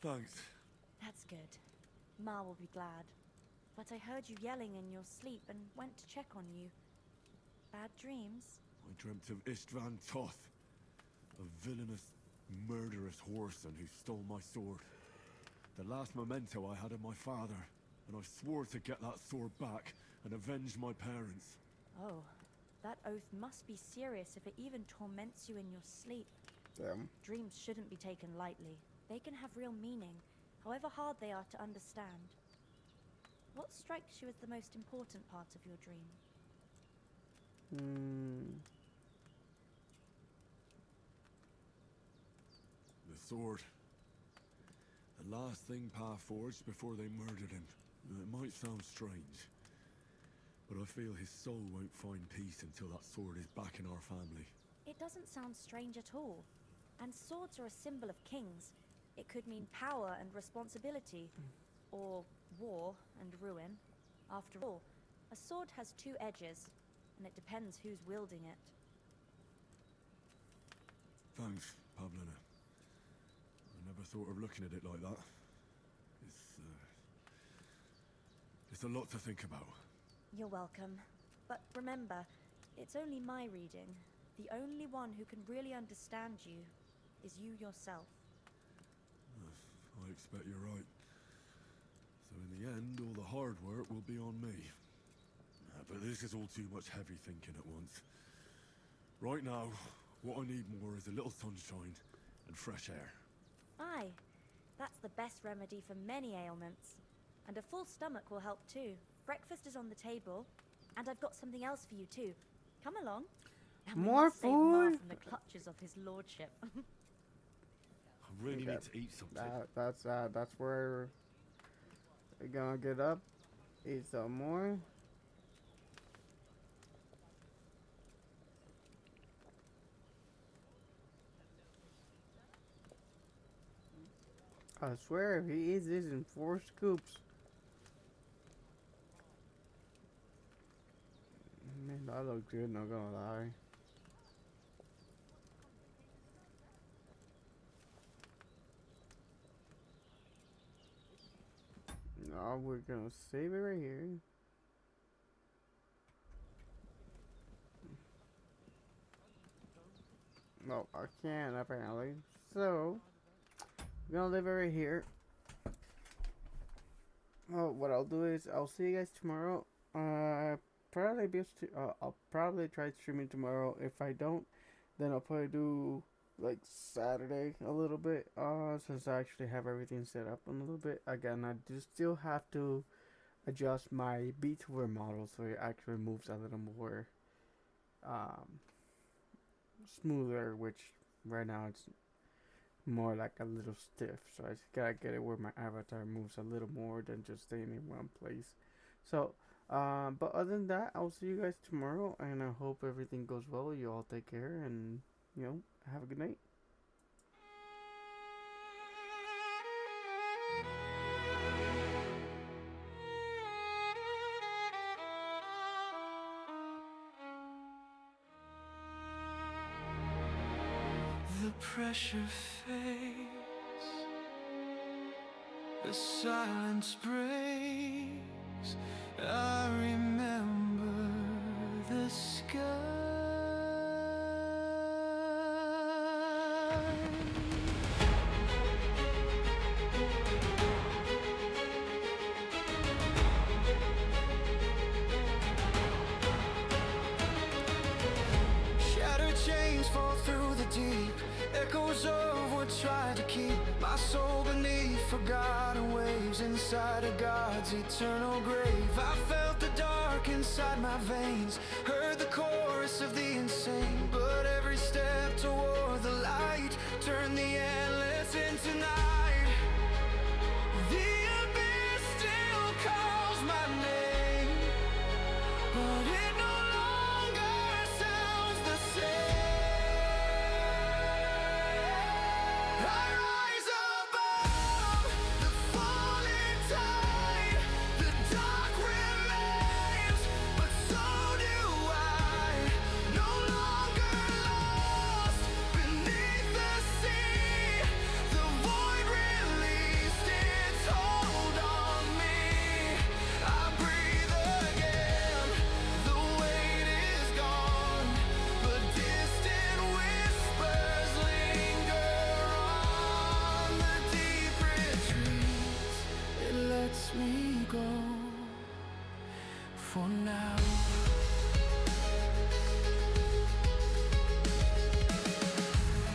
Thanks. That's good. Ma will be glad. But I heard you yelling in your sleep and went to check on you. Bad dreams? I dreamt of Istvan Toth, a villainous, murderous whoreson who stole my sword. The last memento I had of my father, and I swore to get that sword back and avenge my parents. Oh, that oath must be serious if it even torments you in your sleep. Damn. Dreams shouldn't be taken lightly. They can have real meaning, however hard they are to understand. What strikes you as the most important part of your dream? The sword. The last thing Pa forged before they murdered him. It might sound strange, but I feel his soul won't find peace until that sword is back in our family. It doesn't sound strange at all. And swords are a symbol of kings. It could mean power and responsibility, or war and ruin. After all, a sword has two edges, and it depends who's wielding it. Thanks, Pavlena. I never thought of looking at it like that. It's a lot to think about. You're welcome. But remember, it's only my reading. The only one who can really understand you is you yourself. I expect you're right. So in the end, all the hard work will be on me. But this is all too much heavy thinking at once. Right now, what I need more is a little sunshine and fresh air. Aye. That's the best remedy for many ailments. And a full stomach will help too. Breakfast is on the table, and I've got something else for you too. Come along. And we More must save Mar food? from the clutches of his lordship. I really need to eat something. That's where we're gonna get up, eat some more. I swear, if he eats this in 4 scoops. Man, that looks good, not gonna lie. No, we're gonna save it right here. No, I can't apparently. So, we're gonna leave it right here. Oh, what I'll do is I'll see you guys tomorrow. I'll probably try streaming tomorrow. If I don't, then I'll probably do like Saturday a little bit. Since I actually have everything set up in a little bit. Again, I just still have to adjust my VTuber model so it actually moves a little more smoother, which right now it's more like a little stiff. So I just gotta get it where my avatar moves a little more than just staying in one place. So but other than that, I'll see you guys tomorrow, and I hope everything goes well. You all take care, and you know, have a good night. The pressure fades, the silence breaks. I remember the sky. Shattered chains fall through the deep, echoes of what tried to keep my soul beneath forgotten waves inside of God's eternal grave. I felt the dark inside my veins, heard the chorus of the insane, but every step toward the light turned the endless into night. The abyss still calls my name, but it no longer sounds the same. I rise above the falling tide. The dark remains, but so do I. No longer lost beneath the sea. The void released its hold on me. I breathe again. The weight is gone, but distant whispers linger on the deep retreats. It lets me go for now.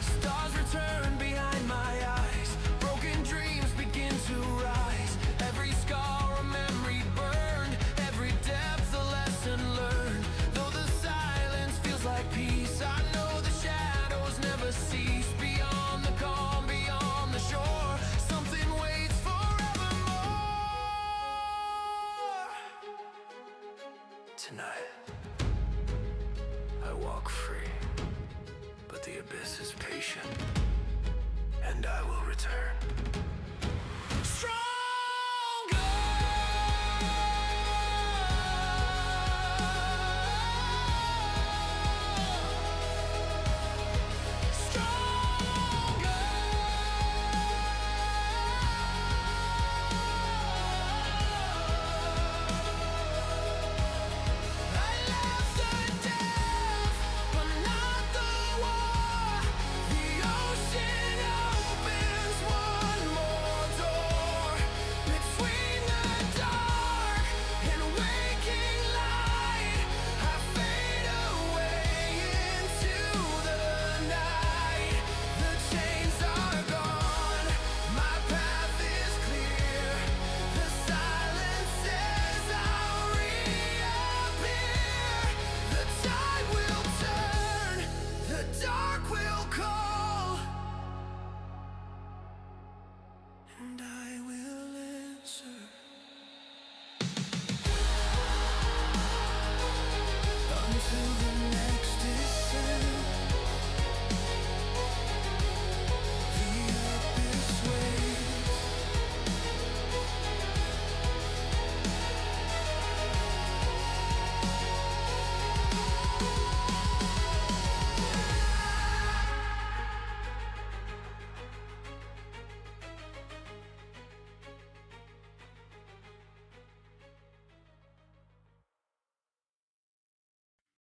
Stars return behind my eyes. Broken dreams begin to rise. Every scar a memory burned. Every depth a lesson learned. Though the silence feels like peace, I know the shadows never cease. Beyond the calm, beyond the shore, something waits forevermore. Tonight, I walk free, but the abyss is patient, and I will return.